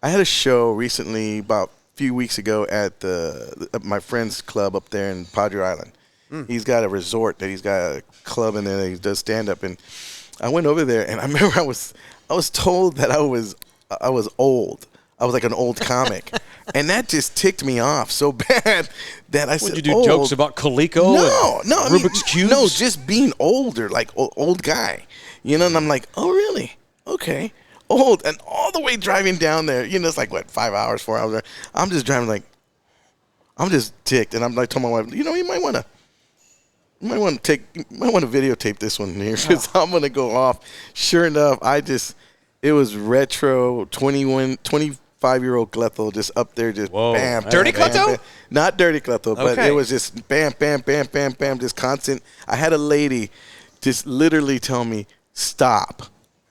had a show recently about a few weeks ago at my friend's club up there in Padre Island. He's got a resort that he's got a club in there that he does stand-up. And I went over there, and I remember I was told that I was old. I was like an old comic. And that just ticked me off so bad that I said, Would you do jokes about Coleco? No, I mean, Rubik's Cubes? No, just being older, like old guy. And I'm like, oh, really? Okay. Old. And all the way driving down there, it's like, 5 hours, 4 hours. I'm just driving like, I'm just ticked. And I'm like, told my wife, you might want to videotape this one here because I'm going to go off. Sure enough, it was retro 25-year-old Cleto just up there, just bam. Dirty bam, Cleto? bam. Not dirty Cleto, but Okay. it was just bam, bam, bam, bam, bam, just constant. I had a lady just literally tell me, stop.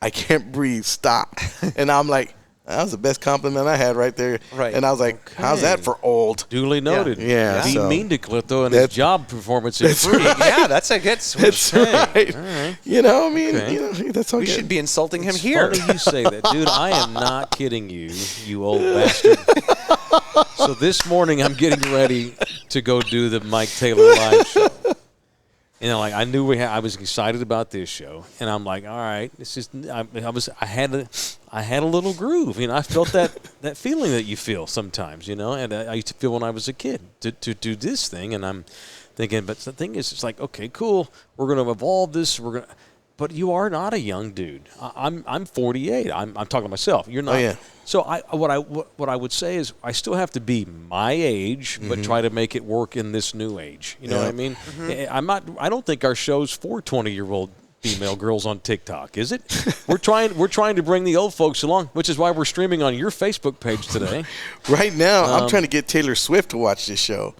I can't breathe, stop. And I'm like, that was the best compliment I had right there. Right. And I was like, how's that for old? Duly noted. Yeah, Be so- mean to Cleto and his job performance is free. Yeah, that's a good switch. That's right. All right. I mean, Okay. that's all We good. should be insulting him It's here. funny you say that, dude. I am not kidding you, you old bastard. So this morning I'm getting ready to go do the Mike Taylor live show. I knew I was excited about this show, and I'm like, all right, this is. I had a little groove. I felt that feeling that you feel sometimes, and I used to feel when I was a kid to do this thing, and I'm thinking, but the thing is, it's like, okay, cool, we're going to evolve this, but you are not a young dude. I'm 48. I'm talking to myself. You're not. Oh, yeah. So what I would say is I still have to be my age, but try to make it work in this new age. You know what I mean? Mm-hmm. I don't think our show's for 20-year-old female girls on TikTok, is it? We're trying to bring the old folks along, which is why we're streaming on your Facebook page today. Right now, I'm trying to get Taylor Swift to watch this show.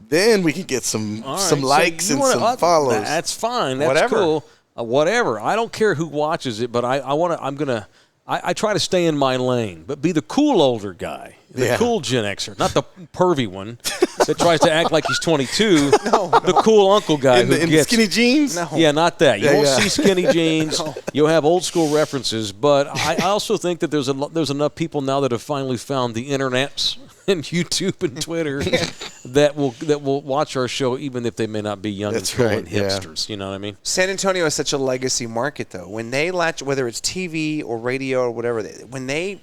Then we can get some likes and some follows. That's fine. That's Whatever. cool. Whatever. I don't care who watches it, but I try to stay in my lane, but be the cool older guy, the cool Gen Xer, not the pervy one that tries to act like he's 22. The cool uncle guy in who the gets skinny jeans. No. Yeah, not that. You won't yeah. see skinny jeans. You'll have old school references, but I also think that there's enough people now that have finally found the internets and YouTube and Twitter that will watch our show even if they may not be young That's and cool right, and yeah. hipsters. You know what I mean? San Antonio is such a legacy market, though. When they latch, whether it's TV or radio or whatever, when they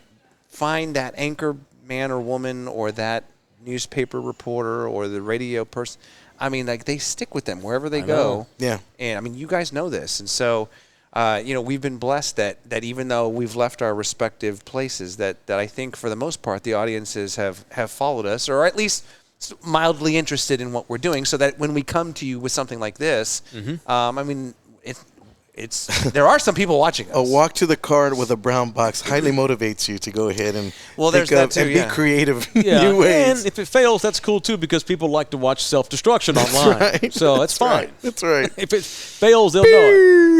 find that anchor man or woman or that newspaper reporter or the radio person, I mean, like they stick with them wherever they go. Yeah. And I mean, you guys know this, and so we've been blessed that even though we've left our respective places, that I think for the most part the audiences have followed us, or at least mildly interested in what we're doing, so that when we come to you with something like this, I mean, there are some people watching us. A walk to the car with a brown box highly motivates you to go ahead and there's that too, and be creative Yeah, new ways. and if it fails, that's cool too because people like to watch self-destruction online. right. So that's fine. Right. That's right. If it fails, they'll know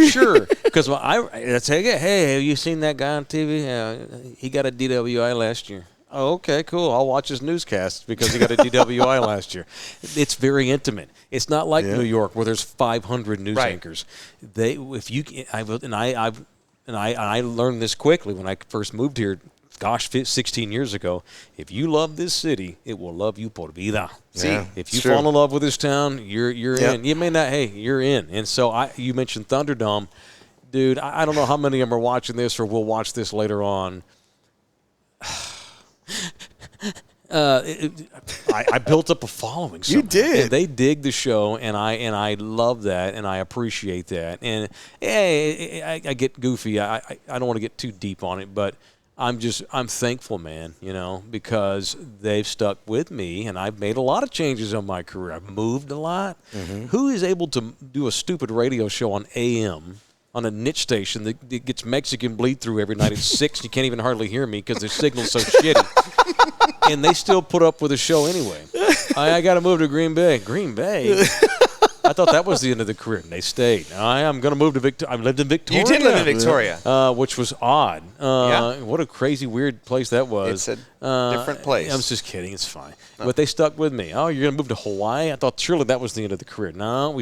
it. Sure, because let's say, hey, have you seen that guy on TV? He got a DWI last year. Oh, okay, cool. I'll watch his newscasts because he got a DWI last year. It's very intimate. It's not like New York where there's 500 news anchors. I learned this quickly when I first moved here gosh, 16 years ago, if you love this city, it will love you por vida. See, if you fall in love with this town, you're in. You may not, hey, you're in. And so you mentioned Thunderdome. Dude, I don't know how many of them are watching this or will watch this later on. I built up a following. You did. And they dig the show, and I love that, and I appreciate that. And I get goofy. I don't want to get too deep on it, but I'm thankful, man, because they've stuck with me, and I've made a lot of changes on my career. I've moved a lot. Mm-hmm. Who is able to do a stupid radio show on AM on a niche station that gets Mexican bleed through every night at 6? You can't even hardly hear me because the signal's so shitty. And they still put up with the show anyway. I got to move to Green Bay. Green Bay? I thought that was the end of the career, and they stayed. I am going to move to Victoria. I lived in Victoria. You did live in Victoria. Which was odd. What a crazy, weird place that was. It's a different place. I'm just kidding. It's fine. But they stuck with me. Oh, you're going to move to Hawaii? I thought surely that was the end of the career. No,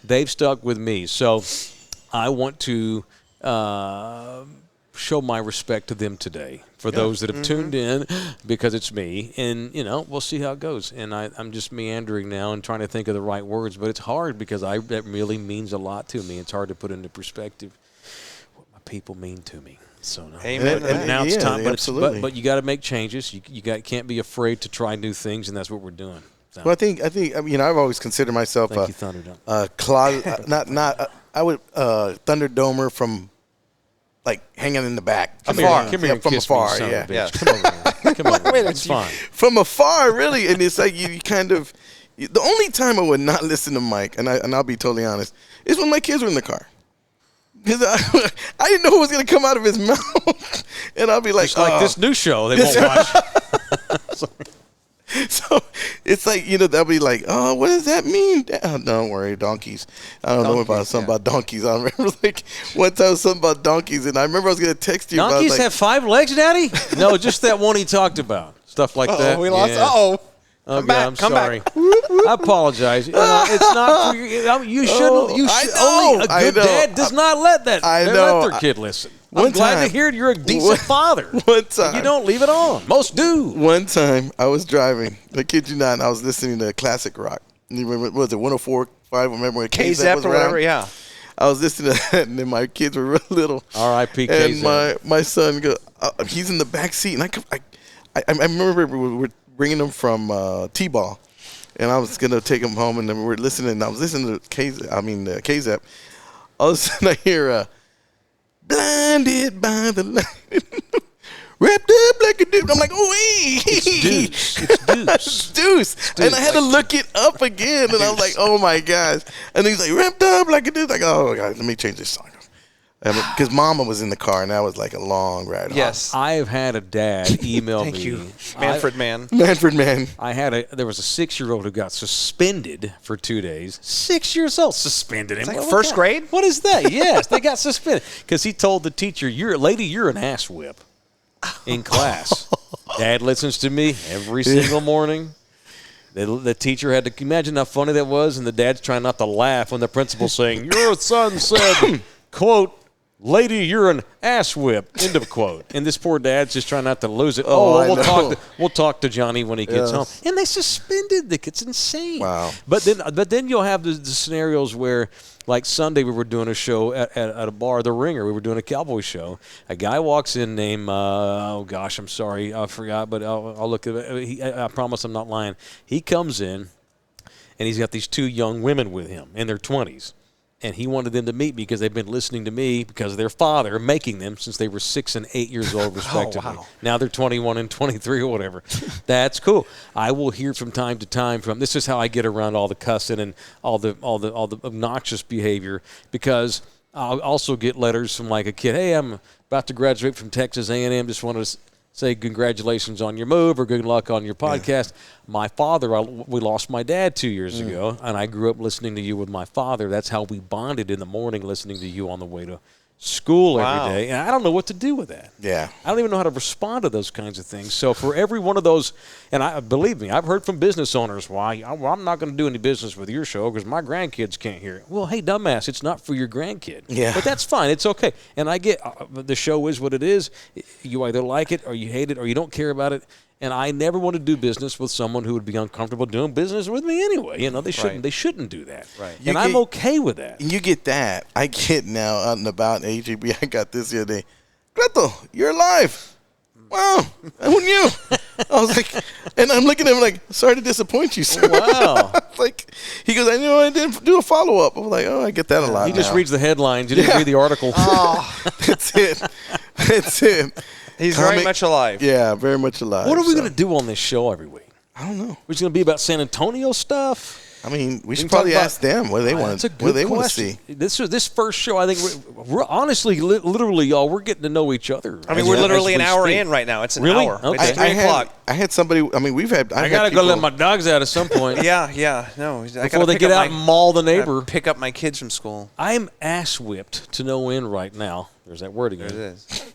they've stuck with me. So I want to show my respect to them today for those that have tuned in, because it's me, and we'll see how it goes. And I'm just meandering now and trying to think of the right words, but it's hard because that really means a lot to me. It's hard to put into perspective what my people mean to me. So now it's time, but you got to make changes. You can't be afraid to try new things, and that's what we're doing. So. Well, I think I've always considered myself Thank you, Thunderdome. I would Thunderdomer from like hanging in the back. Come here and from kiss afar. Me, Yeah. Come over here. Come over here. It's fine. From afar, really, and it's like you kind of. The only time I would not listen to Mike, and I'll be totally honest, is when my kids were in the car. Because I didn't know what was going to come out of his mouth, and I'll be like, just like this new show they won't watch. So it's like, they'll be like, oh, what does that mean? Oh, don't worry, donkeys. I don't know about something about donkeys. I remember one time something about donkeys, and I remember I was going to text you. Donkeys have 5 legs, Daddy? No, just that one he talked about. Stuff like that. We lost. Yeah. Come back. I'm sorry. I apologize. It's not for you. Shouldn't. Only a good dad does not let let their kid listen. I'm glad to hear you're a decent father. One time. You don't leave it on. Most do. One time I was driving. I kid you not, and I was listening to classic rock. You remember, what was it, 104.5? Remember when KZEP or whatever, yeah. I was listening to that, and then my kids were real little. R.I.P. And my son goes, he's in the back seat, and I remember we were bringing him from T-ball, and I was gonna take him home, and then we were listening. And I was listening to KZEP. All of a sudden, I hear "Blinded by the light, wrapped up like a dude." I'm like, "Oh, hey, it's Deuce." And I had to look it up again, and I was like, "Oh my gosh!" And he's like, "Wrapped up like a dude." Like, "Oh God, let me change this song." Because Mama was in the car, and that was like a long ride home. Yes. I have had a dad email me. Thank you. Manfred Man. There was a 6-year-old who got suspended for 2 days. 6 years old, suspended him. Like first grade? What is that? Yes, they got suspended because he told the teacher, "You're an ass whip," in class. Dad listens to me every single morning. The teacher had to imagine how funny that was, and the dad's trying not to laugh when the principal's saying, "Your son said, quote, lady, you're an ass whip," end of quote. And this poor dad's just trying not to lose it. We'll talk to Johnny when he gets home. And they suspended the kid. It's insane. Wow. But then you'll have the scenarios where, like Sunday, we were doing a show at a bar, The Ringer. We were doing a cowboy show. A guy walks in named, I'm sorry, I forgot, but I'll look at it. I promise I'm not lying. He comes in, and he's got these 2 young women with him in their 20s. And he wanted them to meet me because they've been listening to me because of their father making them since they were 6 and 8 years old, respectively. Oh, wow. Now they're 21 and 23 or whatever. That's cool. I will hear from time to time this is how I get around all the cussing and all the obnoxious behavior, because I'll also get letters from like a kid. "Hey, I'm about to graduate from Texas A&M. Just wanted to say congratulations on your move or good luck on your podcast." Yeah. My father, we lost my dad 2 years ago, and I grew up listening to you with my father. That's how we bonded in the morning, listening to you on the way school every day, and I don't know what to do with that. Yeah. I don't even know how to respond to those kinds of things. So for every one of those, and believe me, I've heard from business owners, I'm not going to do any business with your show because my grandkids can't hear it. Well, hey, dumbass, it's not for your grandkid. Yeah. But that's fine. It's okay. And I get the show is what it is. You either like it or you hate it or you don't care about it. And I never want to do business with someone who would be uncomfortable doing business with me anyway. You know, they shouldn't do that. Right. And I'm okay with that. You get that. I get now out and about in AJB. I got this the other day. Cleto, you're alive. Wow. Who knew? I was like, and I'm looking at him like, sorry to disappoint you, sir. Wow. Like, he goes, I know I didn't do a follow-up. I was like, oh, I get that a lot He just now. reads the headlines. You didn't read the article. Oh, that's it. That's it. He's very much alive. Yeah, very much alive. What are we going to do on this show every week? I don't know. We're just going to be about San Antonio stuff? I mean, we should probably ask them what they want to see. This first show, I think, we're honestly, literally, y'all, we're getting to know each other. I mean, we're literally an hour in right now. It's an hour. Okay. It's 3 o'clock. I had somebody. I mean, we've had. I got to go let my dogs out at some point. Yeah. No. Before they get out and maul the neighbor. Pick up my kids from school. I'm ass whipped to no end right now. There's that word again. There it is.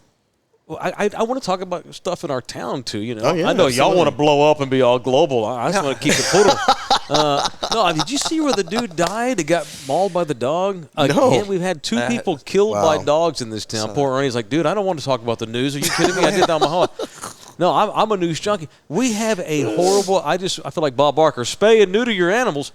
Well, I want to talk about stuff in our town, too. You know, Oh, yeah, I know absolutely. y'all want to blow up and be all global. I just want to keep it poodle. No, did you see where the dude died? He got mauled by the dog? Again, we've had 2 people killed by dogs in this town. Poor Ernie's like, dude, I don't want to talk about the news. Are you kidding me? I did that on my whole life. No, I'm a news junkie. We have a horrible. I feel like Bob Barker. Spay and neuter your animals.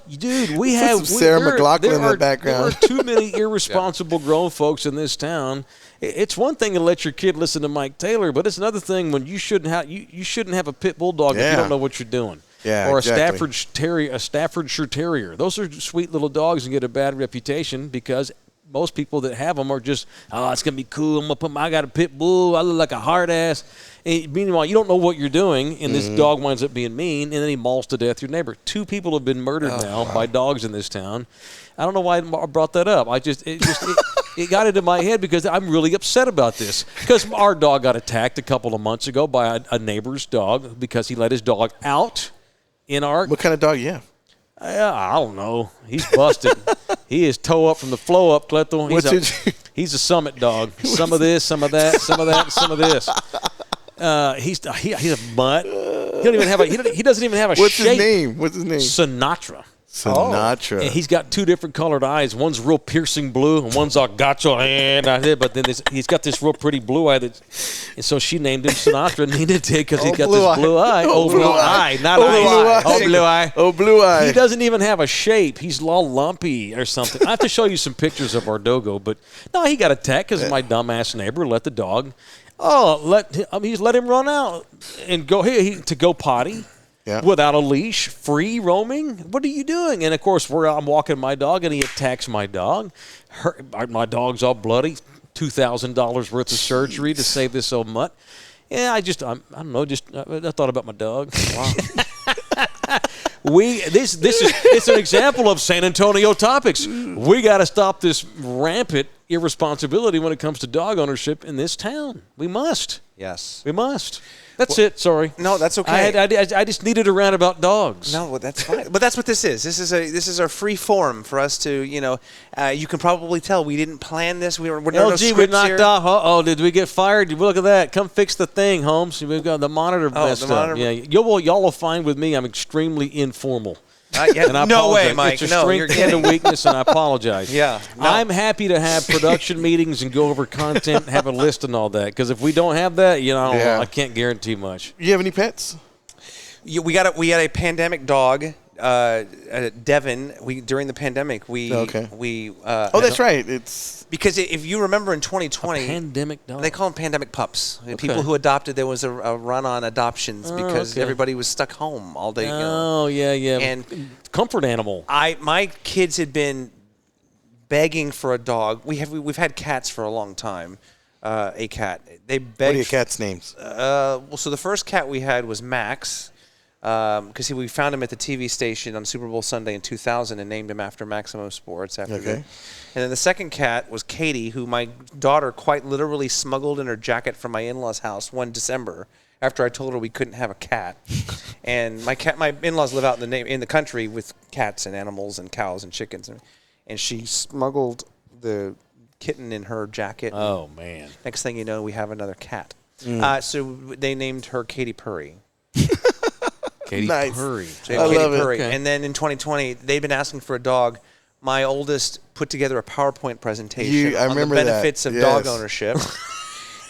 Dude, we have Sarah McLachlan in the background. There are too many irresponsible grown folks in this town. It's one thing to let your kid listen to Mike Taylor, but it's another thing when you shouldn't have a pit bulldog if you don't know what you're doing. Yeah, or exactly. a Staffordshire Terrier. Those are sweet little dogs and get a bad reputation because most people that have them are just, it's gonna be cool. I got a pit bull. I look like a hard ass. And meanwhile, you don't know what you're doing, and this dog winds up being mean, and then he mauls to death your neighbor. 2 people have been murdered by dogs in this town. I don't know why I brought that up. It got into my head because I'm really upset about this. Because our dog got attacked a couple of months ago by a neighbor's dog because he let his dog out in our. What kind of dog you have? I don't know. He's busted. He is toe up from the flow up, Cleto. He's a summit dog. Some of this, some of that, some of that, some of this. He's a mutt. He doesn't even have a shape. What's his name? Sinatra. Sinatra. And he's got 2 different colored eyes. One's real piercing blue, and one's a gacho. But then he's got this real pretty blue eye. And so she named him Sinatra, and he did because he's got this blue eye. Oh, blue eye. Not eye. Oh, blue eye. Oh, blue eye. He doesn't even have a shape. He's all lumpy or something. I have to show you some pictures of our dogo. But no, he got attacked because my dumbass neighbor let the dog. He's let him run out and go potty. Yeah. Without a leash, free roaming. What are you doing? And of course, I'm walking my dog, and he attacks my dog. My dog's all bloody. $2,000 worth of surgery to save this old mutt. Yeah, I don't know. I thought about my dog. Wow. It's an example of San Antonio topics. We got to stop this rampant irresponsibility when it comes to dog ownership in this town. We must. Yes. We must. That's it. Sorry. No, that's okay. I just needed a rant about dogs. No, well, that's fine. But that's what this is. This is a free forum for us to, you can probably tell we didn't plan this. We're no LG, we scripts knocked here. off. Did we get fired? Look at that. Come fix the thing, Holmes. We've got the monitor messed up. Yeah, y'all will find with me I'm extremely informal. And I no way, apologize. Mike. It's a strength and a weakness, and I apologize. Yeah. No. I'm happy to have production meetings and go over content and have a list and all that. Because if we don't have that, I can't guarantee much. You have any pets? We had a pandemic dog, Devin. During the pandemic, that's right. It's because if you remember in 2020, pandemic dog. They call them pandemic pups. Okay. People who adopted. There was a run on adoptions because everybody was stuck home all day. Yeah. And comfort animal. My kids had been begging for a dog. We've had cats for a long time. A cat. They begged. What are your cats' names? So the first cat we had was Max. Because we found him at the TV station on Super Bowl Sunday in 2000 and named him after Maximo Sports. And then the second cat was Katie, who my daughter quite literally smuggled in her jacket from my in-laws' house one December after I told her we couldn't have a cat. And my in-laws live out in the country with cats and animals and cows and chickens, and she smuggled the kitten in her jacket. Oh, man. Next thing you know, we have another cat. So they named her Katy Purry. Katy Nice. Purry. So I Katy love it. Purry. Okay. And then in 2020, they've been asking for a dog. My oldest put together a PowerPoint presentation I on the remember that. benefits of dog Yes. ownership.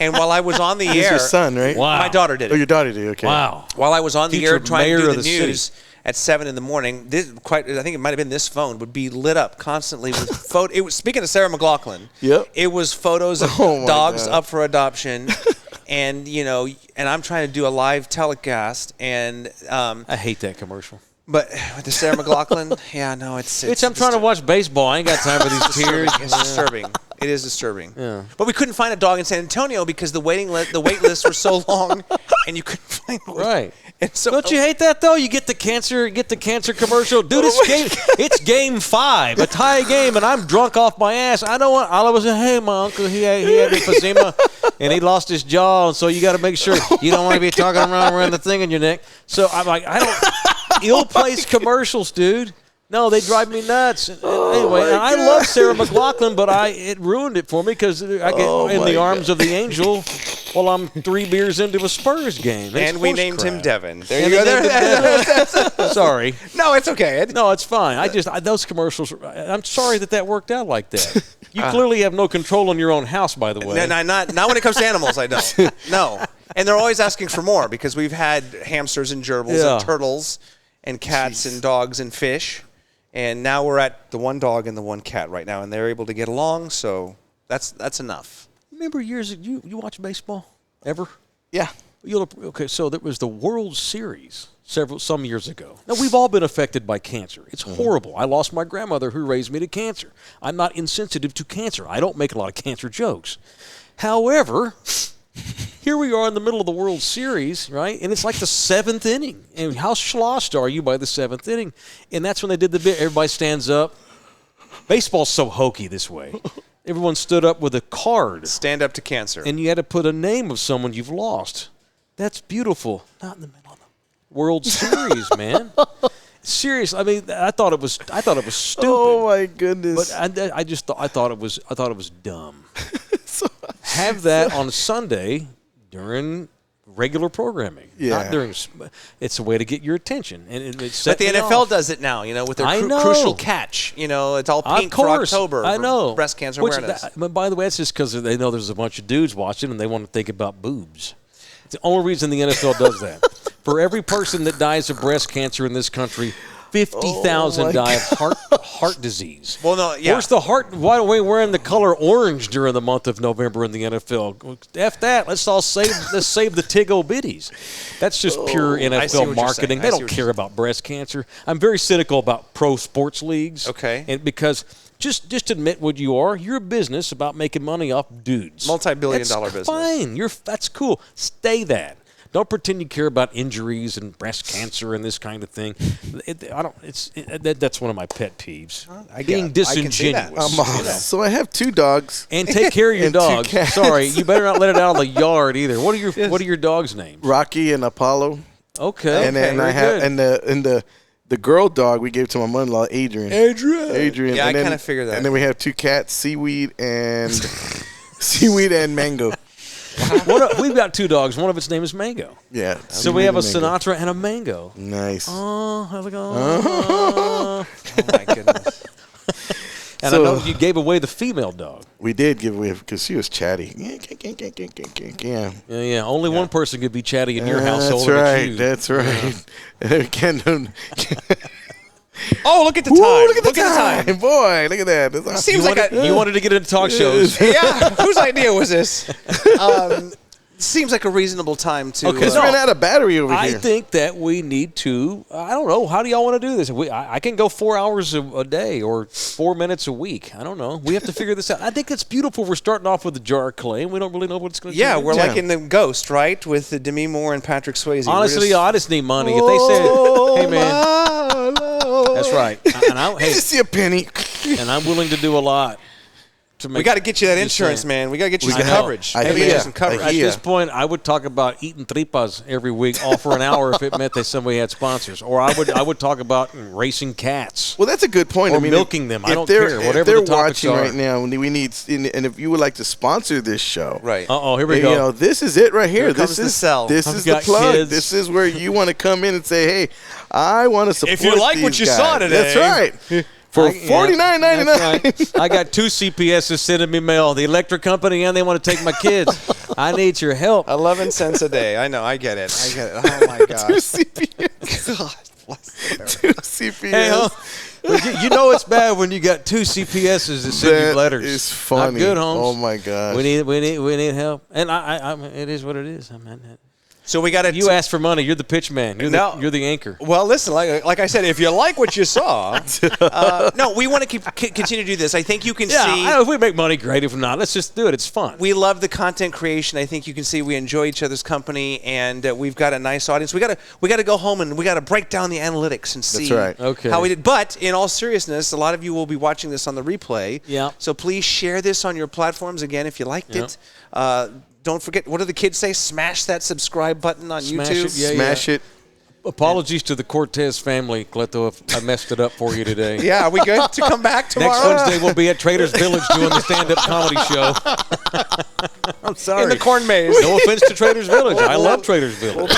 And while I was on the It's air, your son, right? Wow. my daughter did Oh, it. your daughter did. Okay. Wow. While I was on the Future air trying to mayor do of the the city. news at 7 in the morning, I think it might have been this phone would be lit up constantly with photo. It was, speaking of Sarah McLachlan. Yep. It was photos of Oh my dogs God. up for adoption, and I'm trying to do a live telecast, and I hate that commercial. but with the Sarah McLachlan, yeah, no, it's I'm trying to watch baseball. I ain't got time for these tears. It's disturbing. It is disturbing. Yeah. But we couldn't find a dog in San Antonio because the wait lists were so long, and you couldn't find one. Right. And so Don't you hate that though? You get the cancer commercial, dude. It's game 5, a tie game, and I'm drunk off my ass. I don't want. All I was saying, hey, my uncle, he had emphysema, and he lost his jaw, and so you got to make sure you don't want to be talking around the thing in your neck. So I'm like, I don't ill-placed commercials, dude. No, they drive me nuts. Anyway, and I love Sarah McLachlan, but it ruined it for me because I get in the arms of the angel while I'm 3 beers into a Spurs game. It's and we horse named him crap. Devin. There And you go. they named him Devin. Sorry. No, it's okay. No, it's fine. Those commercials. I'm sorry that worked out like that. You clearly have no control in your own house, by the way. No, not when it comes to animals. I don't. No, and they're always asking for more because we've had hamsters and gerbils and turtles and cats and dogs and fish, and now we're at the one dog and the one cat right now, and they're able to get along. So that's enough. Remember years ago, you watch baseball ever? Yeah. Okay, so there was the World Series some years ago. Now, we've all been affected by cancer. It's horrible. I lost my grandmother who raised me to cancer. I'm not insensitive to cancer. I don't make a lot of cancer jokes. However, here we are in the middle of the World Series, right? And it's like the 7th inning. And how sloshed are you by the 7th inning? And that's when they did the bit. Everybody stands up. Baseball's so hokey this way. Everyone stood up with a card. Stand up to cancer. And you had to put a name of someone you've lost. That's beautiful. Not in the middle of the World Series, man. Serious. I mean, I thought it was stupid. Oh my goodness. But I thought it was dumb. Have that on Sunday during regular programming. Yeah. Not during. It's a way to get your attention, and it's. But the NFL does it now, with their crucial catch. It's all pink for October. I know. For breast cancer awareness. But by the way, that's just because they know there's a bunch of dudes watching and they want to think about boobs. It's the only reason the NFL does that. For every person that dies of breast cancer in this country, 50,000 die of heart disease. Well, no, yeah. Where's the heart? Why are we wearing the color orange during the month of November in the NFL? F that. Let's save the tig-o bitties. That's just pure NFL marketing. They don't care about breast cancer. I'm very cynical about pro sports leagues. Okay. And because just admit what you are. You're a business about making money off dudes. Multi-billion-dollar business. Fine. That's cool. Stay that. Don't pretend you care about injuries and breast cancer and this kind of thing. That's one of my pet peeves. Being disingenuous. So I have 2 dogs. And take care of your And 2 dogs. cats. Sorry, you better not let it out of the yard either. What are your dogs' names? Rocky and Apollo. Okay. And then I have the girl dog we gave to my mother-in-law, Adrian. Adrian. Yeah, and I kind of figured that. And then we have 2 cats, Seaweed and Mango. We've got 2 dogs. One of its name is Mango. Yeah. So we have a Sinatra and a Mango. Nice. Oh, how's it going? Oh my goodness. And I know you gave away the female dog. We did give away because she was chatty. Yeah. Only one person could be chatty in your household. That's right. Oh, look at the time. Look at the time. Boy, look at that. Seems you wanted to get into talk shows. Yeah. Whose idea was this? Seems like a reasonable time to. Okay, ran out of battery over here. I think that we need to. I don't know. How do y'all want to do this? I can go 4 hours a day or 4 minutes a week. I don't know. We have to figure this out. I think it's beautiful. We're starting off with a jar of clay, and we don't really know what it's going to do. Yeah, we're like in the Ghost, right, with Demi Moore and Patrick Swayze. Honestly, I just need money. If they say, "Hey, man," that's right. You just see a penny. And I'm willing to do a lot. to make. We got to get you that Just insurance, saying. man. We got to get you We some got- coverage. I Maybe hear get you ya. some coverage. I At hear this point, I would talk about eating tripas every week, all for an hour, if it meant that somebody had sponsors. Or I would talk about racing cats. Well, that's a good point. Or I mean, milking them. I if don't they're- care. if Whatever they're the topics watching are. right now, and we need, and if you would like to sponsor this show, Right. Here we you go. know, this is it right here. Here This comes the is sell. This I've is the got plug. kids. This is where you want to come in and say, "Hey, I want to support." If you like what these you guys. saw today. That's right. For $49.99. That's right. I got 2 CPSs sending me mail, the electric company, and they want to take my kids. I need your help. 11 cents a day. I know. I get it. Oh, my God. 2 CPS. God bless you. 2 CPS. Hey, you know it's bad when you got 2 CPSs that send you That letters. is funny. Not good, Holmes. Oh my gosh. We need help, and I it is what it is. I mean, So we got to. you ask for money. You're the pitch man. You're the anchor. Well, listen, like I said, if you like what you saw, no, we want to continue to do this. I think you can see. If we make money, great. If not, let's just do it. It's fun. We love the content creation. I think you can see we enjoy each other's company, and we've got a nice audience. We got to go home and we got to break down the analytics and see right. Okay. how we did. But in all seriousness, a lot of you will be watching this on the replay. Yeah. So please share this on your platforms again if you liked it. Don't forget, what do the kids say? Smash that subscribe button on Smash YouTube. it, yeah. Smash it. Apologies to the Cortez family, Cleto, if I messed it up for you today. Yeah, are we good to come back tomorrow? Next Wednesday, we'll be at Traders Village doing the stand-up comedy show. I'm sorry. In the corn maze. No offense to Traders Village. I love Traders Village.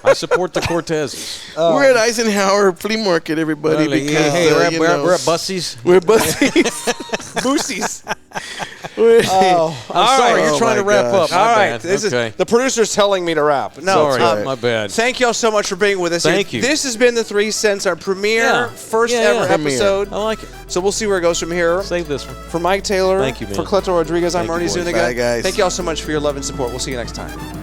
I support the Cortezes. We're at Eisenhower Flea Market, everybody. Because, we're at Bussey's. We're Bussey's. Boosies. I'm sorry, you're Oh trying to my wrap gosh. up. All My right. bad. This Okay. is the producer's telling me to wrap. No, Sorry, my bad. Thank you all so much for being with us. Thank you. This has been the 3 Cents, our premiere, first ever Premiere. episode. I like it. So we'll see where it goes from here. Save this one. For Mike Taylor, Thank you, man. for Cleto Rodriguez, I'm Thank you, Ernie boys. Zuniga. Bye, guys. Thank you all so much for your love and support. We'll see you next time.